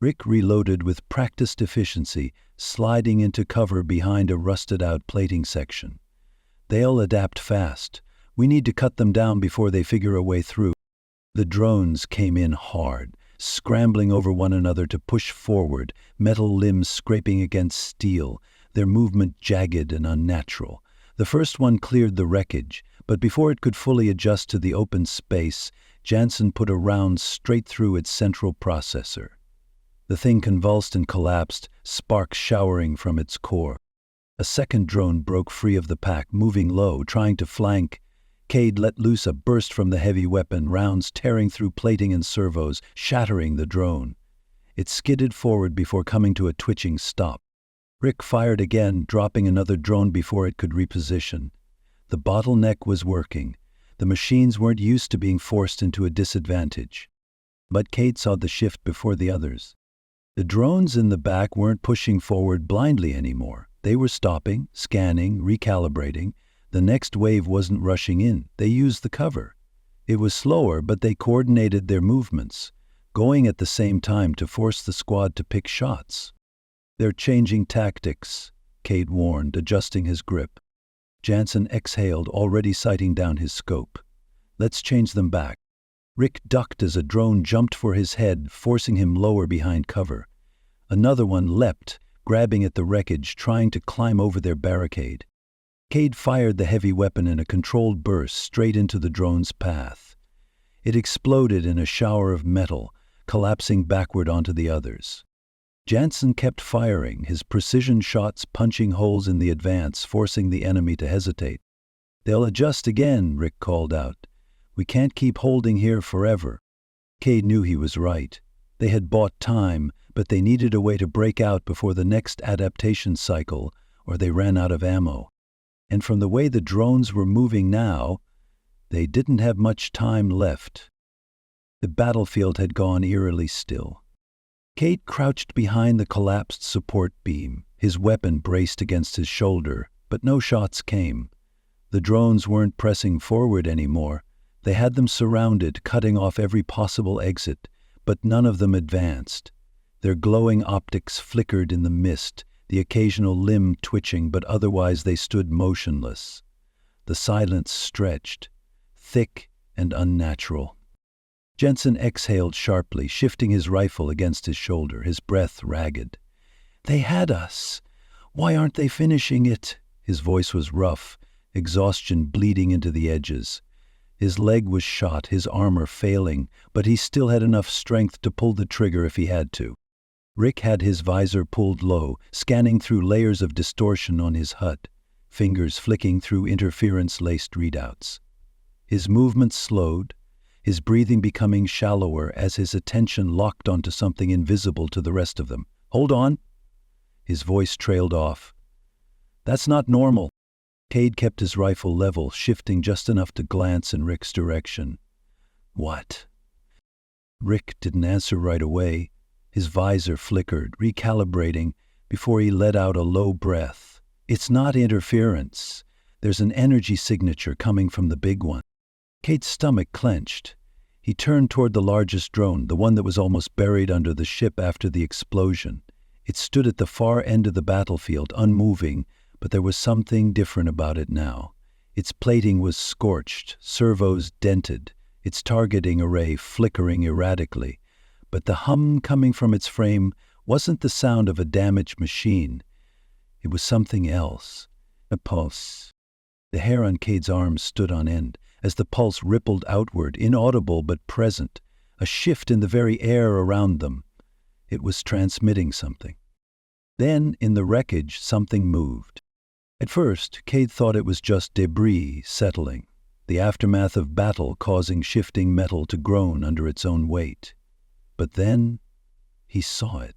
Rick reloaded with practiced efficiency, sliding into cover behind a rusted-out plating section. "They'll adapt fast. We need to cut them down before they figure a way through." The drones came in hard, scrambling over one another to push forward, metal limbs scraping against steel, their movement jagged and unnatural. The first one cleared the wreckage, but before it could fully adjust to the open space, Jansen put a round straight through its central processor. The thing convulsed and collapsed, sparks showering from its core. A second drone broke free of the pack, moving low, trying to flank. Kade let loose a burst from the heavy weapon, rounds tearing through plating and servos, shattering the drone. It skidded forward before coming to a twitching stop. Rick fired again, dropping another drone before it could reposition. The bottleneck was working. The machines weren't used to being forced into a disadvantage. But Kade saw the shift before the others. The drones in the back weren't pushing forward blindly anymore. They were stopping, scanning, recalibrating. The next wave wasn't rushing in. They used the cover. It was slower, but they coordinated their movements, going at the same time to force the squad to pick shots. "They're changing tactics," Kade warned, adjusting his grip. Jansen exhaled, already sighting down his scope. "Let's change them back." Rick ducked as a drone jumped for his head, forcing him lower behind cover. Another one leapt, grabbing at the wreckage, trying to climb over their barricade. Kade fired the heavy weapon in a controlled burst straight into the drone's path. It exploded in a shower of metal, collapsing backward onto the others. Jansen kept firing, his precision shots punching holes in the advance, forcing the enemy to hesitate. "They'll adjust again," Rick called out. "We can't keep holding here forever." Kade knew he was right. They had bought time, but they needed a way to break out before the next adaptation cycle, or they ran out of ammo. And from the way the drones were moving now, they didn't have much time left. The battlefield had gone eerily still. Kade crouched behind the collapsed support beam, his weapon braced against his shoulder, but no shots came. The drones weren't pressing forward anymore. They had them surrounded, cutting off every possible exit, but none of them advanced. Their glowing optics flickered in the mist, the occasional limb twitching, but otherwise they stood motionless. The silence stretched, thick and unnatural. Jansen exhaled sharply, shifting his rifle against his shoulder, his breath ragged. "They had us. Why aren't they finishing it?" His voice was rough, exhaustion bleeding into the edges. His leg was shot, his armor failing, but he still had enough strength to pull the trigger if he had to. Rick had his visor pulled low, scanning through layers of distortion on his HUD, fingers flicking through interference-laced readouts. His movements slowed. his breathing becoming shallower as his attention locked onto something invisible to the rest of them. "Hold on." His voice trailed off. "That's not normal." Kade kept his rifle level, shifting just enough to glance in Rick's direction. "What?" Rick didn't answer right away. His visor flickered, recalibrating, before he let out a low breath. "It's not interference. There's an energy signature coming from the big one." Kade's stomach clenched. He turned toward the largest drone, the one that was almost buried under the ship after the explosion. It stood at the far end of the battlefield, unmoving, but there was something different about it now. Its plating was scorched, servos dented, its targeting array flickering erratically. But the hum coming from its frame wasn't the sound of a damaged machine. It was something else. A pulse. The hair on Kade's arms stood on end as the pulse rippled outward, inaudible but present, a shift in the very air around them. It was transmitting something. Then, in the wreckage, something moved. At first, Kade thought it was just debris settling, the aftermath of battle causing shifting metal to groan under its own weight. But then, he saw it.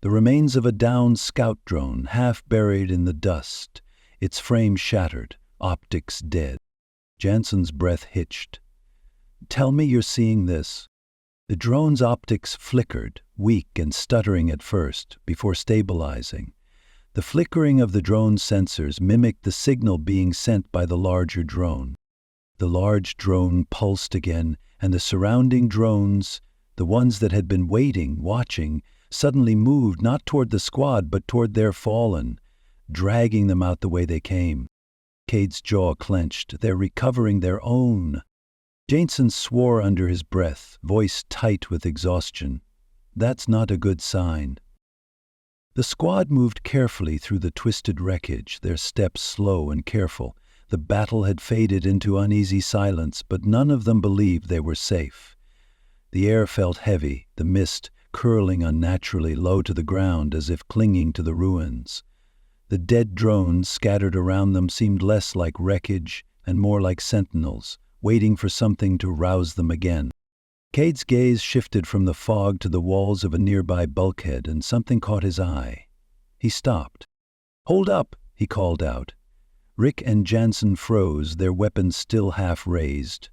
The remains of a downed scout drone, half buried in the dust, its frame shattered, optics dead. Jansen's breath hitched. "Tell me you're seeing this." The drone's optics flickered, weak and stuttering at first, before stabilizing. The flickering of the drone's sensors mimicked the signal being sent by the larger drone. The large drone pulsed again, and the surrounding drones, the ones that had been waiting, watching, suddenly moved not toward the squad but toward their fallen, dragging them out the way they came. Kade's jaw clenched. "They're recovering their own." Jansen swore under his breath, voice tight with exhaustion. "That's not a good sign." The squad moved carefully through the twisted wreckage, their steps slow and careful. The battle had faded into uneasy silence, but none of them believed they were safe. The air felt heavy, the mist curling unnaturally low to the ground as if clinging to the ruins. The dead drones scattered around them seemed less like wreckage and more like sentinels, waiting for something to rouse them again. Kade's gaze shifted from the fog to the walls of a nearby bulkhead, and something caught his eye. He stopped. "Hold up," he called out. Rick and Jansen froze, their weapons still half raised.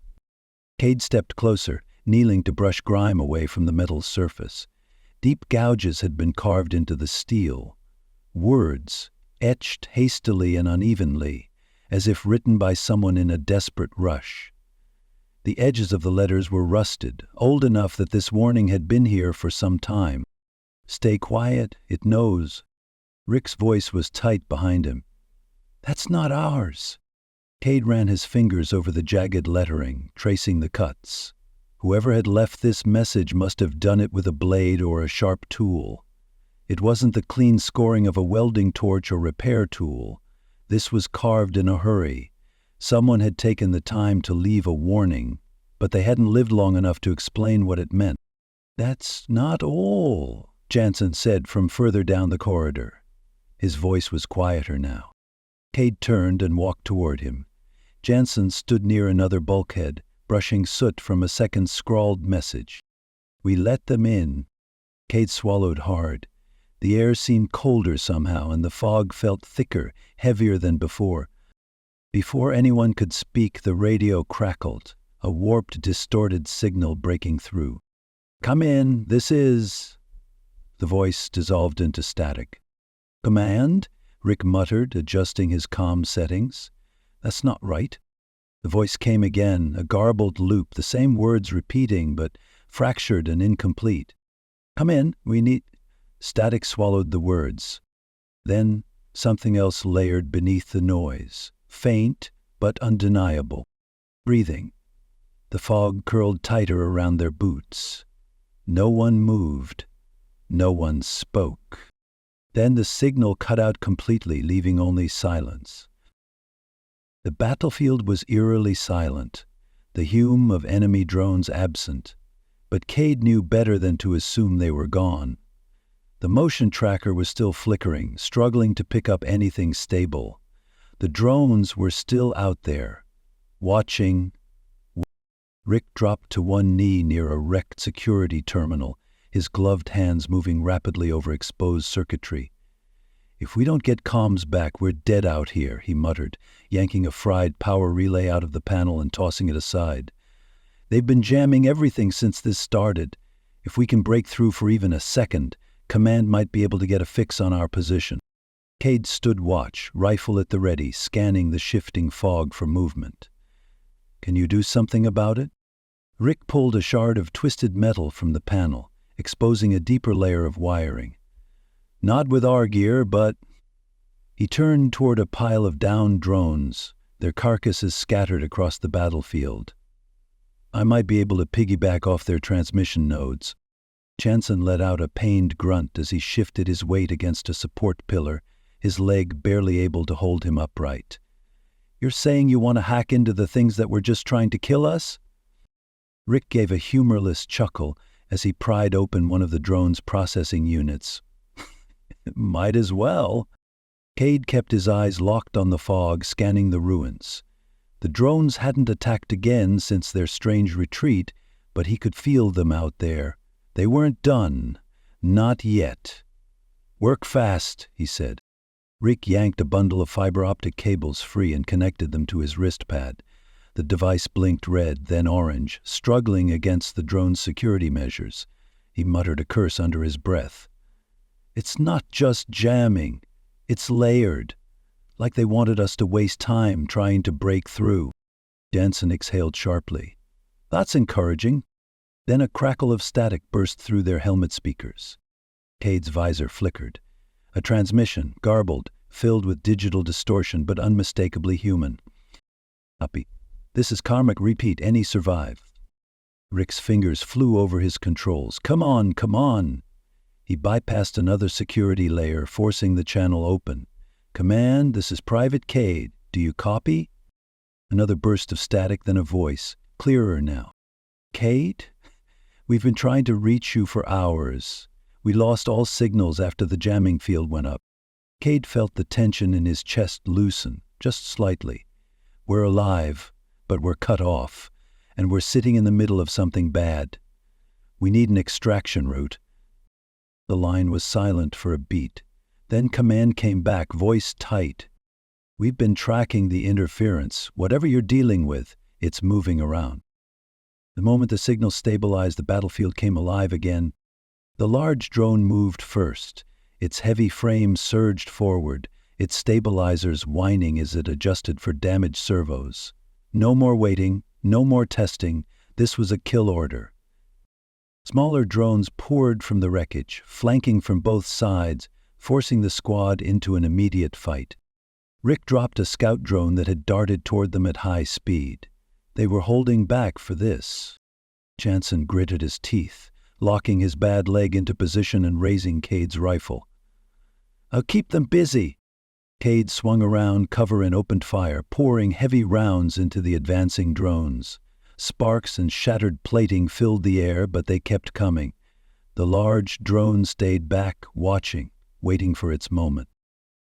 Kade stepped closer, kneeling to brush grime away from the metal surface. Deep gouges had been carved into the steel. Words, etched hastily and unevenly, as if written by someone in a desperate rush. The edges of the letters were rusted, old enough that this warning had been here for some time. "Stay quiet, it knows." Rick's voice was tight behind him. "That's not ours." Kade ran his fingers over the jagged lettering, tracing the cuts. Whoever had left this message must have done it with a blade or a sharp tool. It wasn't the clean scoring of a welding torch or repair tool. This was carved in a hurry. Someone had taken the time to leave a warning, but they hadn't lived long enough to explain what it meant. "That's not all," Jansen said from further down the corridor. His voice was quieter now. Kade turned and walked toward him. Jansen stood near another bulkhead, brushing soot from a second scrawled message. "We let them in." Kade swallowed hard. The air seemed colder somehow, and the fog felt thicker, heavier than before. Before anyone could speak, the radio crackled, a warped, distorted signal breaking through. "Come in, this is—" The voice dissolved into static. "Command?" Rick muttered, adjusting his comm settings. "That's not right." The voice came again, a garbled loop, the same words repeating, but fractured and incomplete. "Come in, we need—" Static swallowed the words. Then something else layered beneath the noise, faint but undeniable. Breathing. The fog curled tighter around their boots. No one moved. No one spoke. Then the signal cut out completely, leaving only silence. The battlefield was eerily silent, the hum of enemy drones absent, but Kade knew better than to assume they were gone. The motion tracker was still flickering, struggling to pick up anything stable. The drones were still out there, watching, Rick dropped to one knee near a wrecked security terminal, his gloved hands moving rapidly over exposed circuitry. "If we don't get comms back, we're dead out here," he muttered, yanking a fried power relay out of the panel and tossing it aside. "They've been jamming everything since this started. If we can break through for even a second, Command might be able to get a fix on our position." Kade stood watch, rifle at the ready, scanning the shifting fog for movement. "Can you do something about it?" Rick pulled a shard of twisted metal from the panel, exposing a deeper layer of wiring. "Not with our gear, but—" He turned toward a pile of downed drones, their carcasses scattered across the battlefield. "I might be able to piggyback off their transmission nodes." Jansen let out a pained grunt as he shifted his weight against a support pillar, his leg barely able to hold him upright. "You're saying you want to hack into the things that were just trying to kill us?" Rick gave a humorless chuckle as he pried open one of the drone's processing units. "Might as well." Kade kept his eyes locked on the fog, scanning the ruins. The drones hadn't attacked again since their strange retreat, but he could feel them out there. They weren't done. Not yet. "Work fast," he said. Rick yanked a bundle of fiber optic cables free and connected them to his wrist pad. The device blinked red, then orange, struggling against the drone's security measures. He muttered a curse under his breath. "It's not just jamming. It's layered. Like they wanted us to waste time trying to break through." Jansen exhaled sharply. "That's encouraging." Then a crackle of static burst through their helmet speakers. Kade's visor flickered. A transmission, garbled, filled with digital distortion but unmistakably human. "Copy. This is Karmic. Repeat. Any survive?" Rick's fingers flew over his controls. "Come on, come on." He bypassed another security layer, forcing the channel open. "Command, this is Private Kade. Do you copy?" Another burst of static, then a voice, clearer now. "Kade? We've been trying to reach you for hours. We lost all signals after the jamming field went up." Kade felt the tension in his chest loosen, just slightly. "We're alive, but we're cut off, and we're sitting in the middle of something bad. We need an extraction route." The line was silent for a beat. Then Command came back, voice tight. "We've been tracking the interference. Whatever you're dealing with, it's moving around." The moment the signal stabilized, the battlefield came alive again. The large drone moved first. Its heavy frame surged forward, its stabilizers whining as it adjusted for damaged servos. No more waiting, no more testing. This was a kill order. Smaller drones poured from the wreckage, flanking from both sides, forcing the squad into an immediate fight. Rick dropped a scout drone that had darted toward them at high speed. They were holding back for this. Jansen gritted his teeth, locking his bad leg into position and raising Kade's rifle. "I'll keep them busy." Kade swung around, cover and opened fire, pouring heavy rounds into the advancing drones. Sparks and shattered plating filled the air, but they kept coming. The large drone stayed back, watching, waiting for its moment.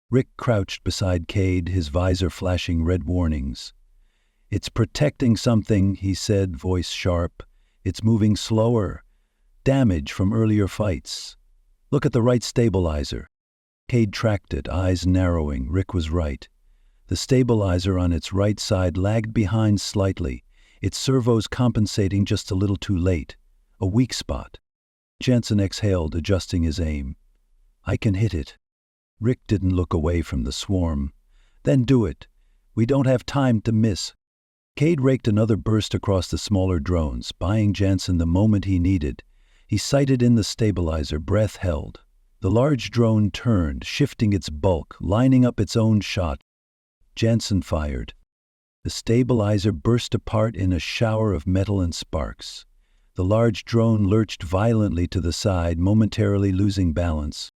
Rick crouched beside Kade, his visor flashing red warnings. "It's protecting something," he said, voice sharp. "It's moving slower. Damage from earlier fights. Look at the right stabilizer." Kade tracked it, eyes narrowing. Rick was right. The stabilizer on its right side lagged behind slightly, its servos compensating just a little too late. A weak spot. Jansen exhaled, adjusting his aim. "I can hit it." Rick didn't look away from the swarm. "Then do it. We don't have time to miss." Kade raked another burst across the smaller drones, buying Jansen the moment he needed. He sighted in the stabilizer, breath held. The large drone turned, shifting its bulk, lining up its own shot. Jansen fired. The stabilizer burst apart in a shower of metal and sparks. The large drone lurched violently to the side, momentarily losing balance.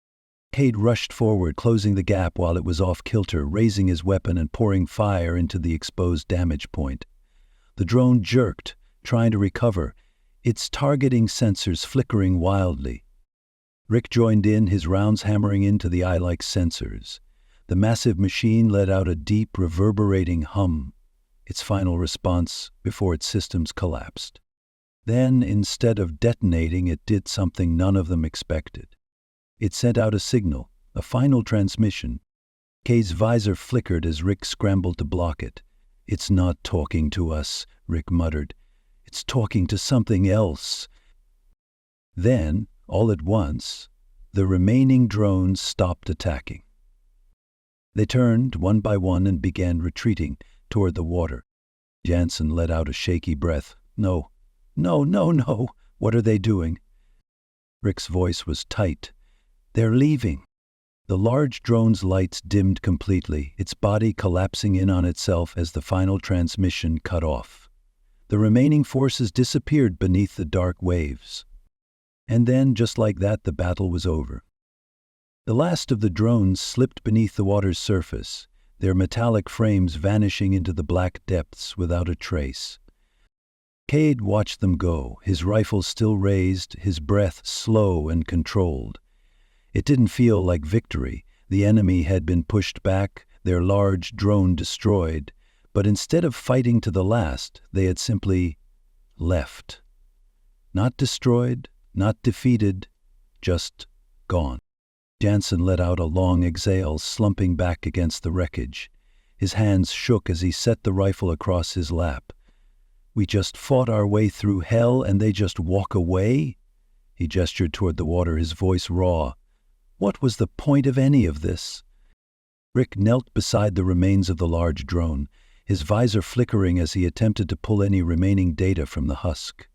Kade rushed forward, closing the gap while it was off kilter, raising his weapon and pouring fire into the exposed damage point. The drone jerked, trying to recover, its targeting sensors flickering wildly. Rick joined in, his rounds hammering into the eye-like sensors. The massive machine let out a deep, reverberating hum. its final response before its systems collapsed. Then, instead of detonating, it did something none of them expected. It sent out a signal, a final transmission. Kade's visor flickered as Rick scrambled to block it. "It's not talking to us," Rick muttered. "It's talking to something else." Then, all at once, the remaining drones stopped attacking. They turned one by one and began retreating toward the water. Jansen let out a shaky breath. "No, no, no, no. What are they doing?" Rick's voice was tight. "They're leaving." The large drone's lights dimmed completely, its body collapsing in on itself as the final transmission cut off. The remaining forces disappeared beneath the dark waves. And then, just like that, the battle was over. The last of the drones slipped beneath the water's surface, their metallic frames vanishing into the black depths without a trace. Kade watched them go, his rifle still raised, his breath slow and controlled. It didn't feel like victory. The enemy had been pushed back, their large drone destroyed, but instead of fighting to the last, they had simply left. Not destroyed, not defeated, just gone. Jansen let out a long exhale, slumping back against the wreckage. His hands shook as he set the rifle across his lap. "We just fought our way through hell and they just walk away?" He gestured toward the water, his voice raw. What was the point of any of this? Rick knelt beside the remains of the large drone, his visor flickering as he attempted to pull any remaining data from the husk.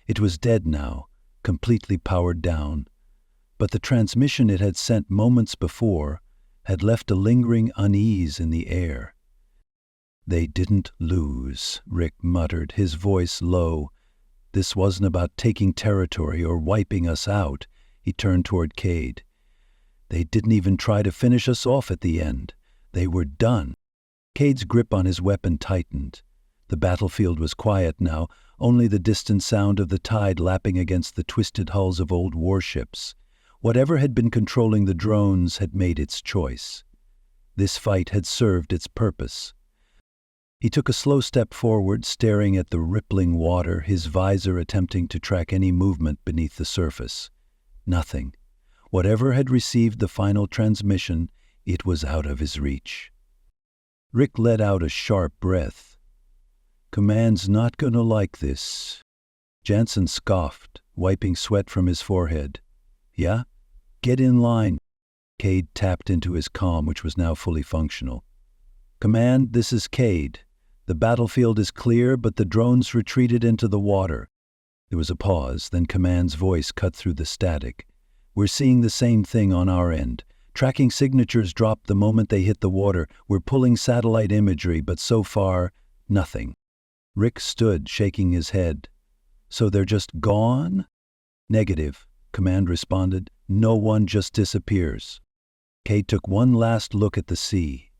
It was dead now, completely powered down. But the transmission it had sent moments before had left a lingering unease in the air. "They didn't lose," Rick muttered, his voice low. "This wasn't about taking territory or wiping us out." He turned toward Kade. "They didn't even try to finish us off at the end. They were done." Kade's grip on his weapon tightened. The battlefield was quiet now, only the distant sound of the tide lapping against the twisted hulls of old warships. Whatever had been controlling the drones had made its choice. This fight had served its purpose. He took a slow step forward, staring at the rippling water, his visor attempting to track any movement beneath the surface. Nothing. Whatever had received the final transmission, it was out of his reach. Rick let out a sharp breath. "Command's not gonna like this." Jansen scoffed, wiping sweat from his forehead. "Yeah? Get in line." Kade tapped into his comm, which was now fully functional. "Command, this is Kade. The battlefield is clear, but the drones retreated into the water." There was a pause, then Command's voice cut through the static. "We're seeing the same thing on our end. Tracking signatures dropped the moment they hit the water. We're pulling satellite imagery, but so far, nothing." Rick stood, shaking his head. "So they're just gone?" "Negative," Command responded. "No one just disappears." Kade took one last look at the sea.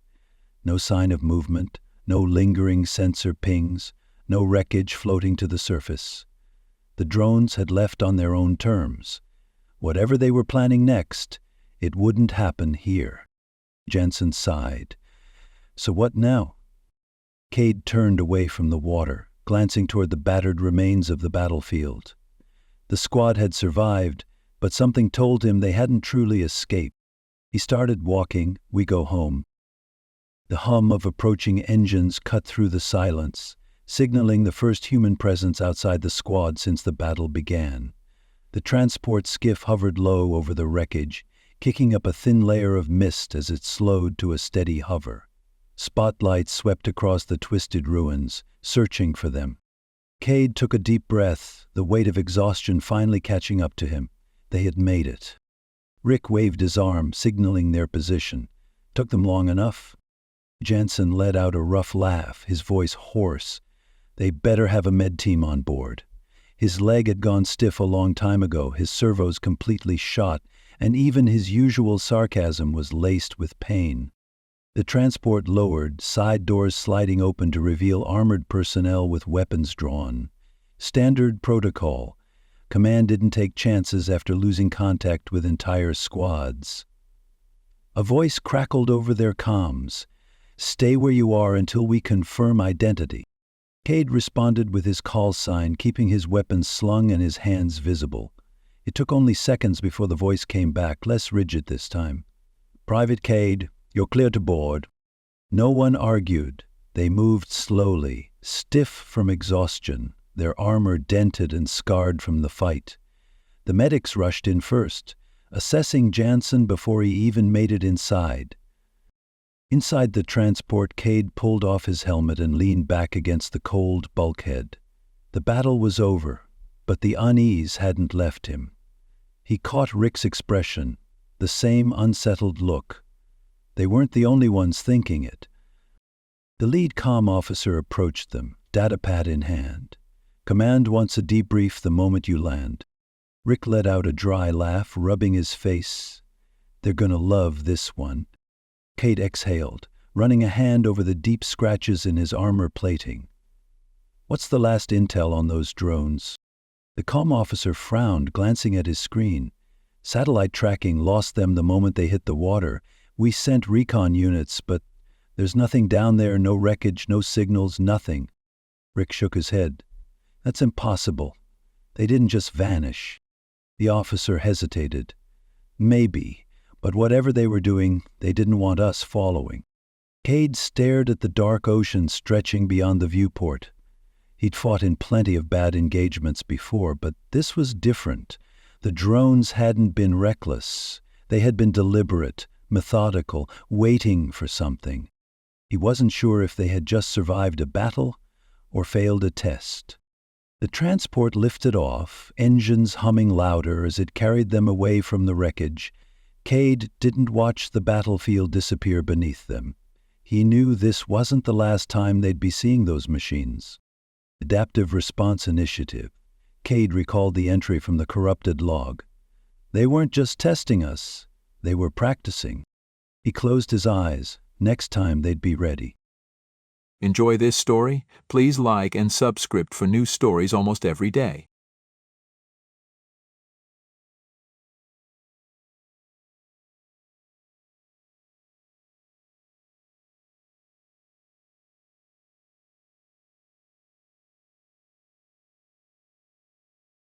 No sign of movement, no lingering sensor pings, no wreckage floating to the surface. The drones had left on their own terms. Whatever they were planning next, it wouldn't happen here. Jansen sighed. "So what now?" Kade turned away from the water, glancing toward the battered remains of the battlefield. The squad had survived, but something told him they hadn't truly escaped. He started walking. "We go home." The hum of approaching engines cut through the silence, signaling the first human presence outside the squad since the battle began. The transport skiff hovered low over the wreckage, kicking up a thin layer of mist as it slowed to a steady hover. Spotlights swept across the twisted ruins, searching for them. Kade took a deep breath, the weight of exhaustion finally catching up to him. They had made it. Rick waved his arm, signaling their position. "Took them long enough?" Jansen let out a rough laugh, his voice hoarse. "They better have a med team on board." His leg had gone stiff a long time ago, his servos completely shot, and even his usual sarcasm was laced with pain. The transport lowered, side doors sliding open to reveal armored personnel with weapons drawn. Standard protocol. Command didn't take chances after losing contact with entire squads. A voice crackled over their comms. Stay where you are until we confirm identity. Kade responded with his call sign, keeping his weapon slung and his hands visible. It took only seconds before the voice came back, less rigid this time. Private Kade, you're clear to board. No one argued. They moved slowly, stiff from exhaustion, their armor dented and scarred from the fight. The medics rushed in first, assessing Jansen before he even made it inside. Inside the transport, Kade pulled off his helmet and leaned back against the cold bulkhead. The battle was over, but the unease hadn't left him. He caught Rick's expression, the same unsettled look. They weren't the only ones thinking it. The lead comm officer approached them, datapad in hand. Command wants a debrief the moment you land. Rick let out a dry laugh, rubbing his face. They're gonna love this one. Kade exhaled, running a hand over the deep scratches in his armor plating. What's the last intel on those drones? The comm officer frowned, glancing at his screen. Satellite tracking lost them the moment they hit the water. We sent recon units, but there's nothing down there, no wreckage, no signals, nothing. Rick shook his head. That's impossible. They didn't just vanish. The officer hesitated. Maybe, but whatever they were doing, they didn't want us following. Kade stared at the dark ocean stretching beyond the viewport. He'd fought in plenty of bad engagements before, but this was different. The drones hadn't been reckless. They had been deliberate, methodical, waiting for something. He wasn't sure if they had just survived a battle or failed a test. The transport lifted off, engines humming louder as it carried them away from the wreckage. Kade didn't watch the battlefield disappear beneath them. He knew this wasn't the last time they'd be seeing those machines. Adaptive Response Initiative. Kade recalled the entry from the corrupted log. They weren't just testing us, they were practicing. He closed his eyes. Next time they'd be ready. Enjoy this story? Please like and subscribe for new stories almost every day.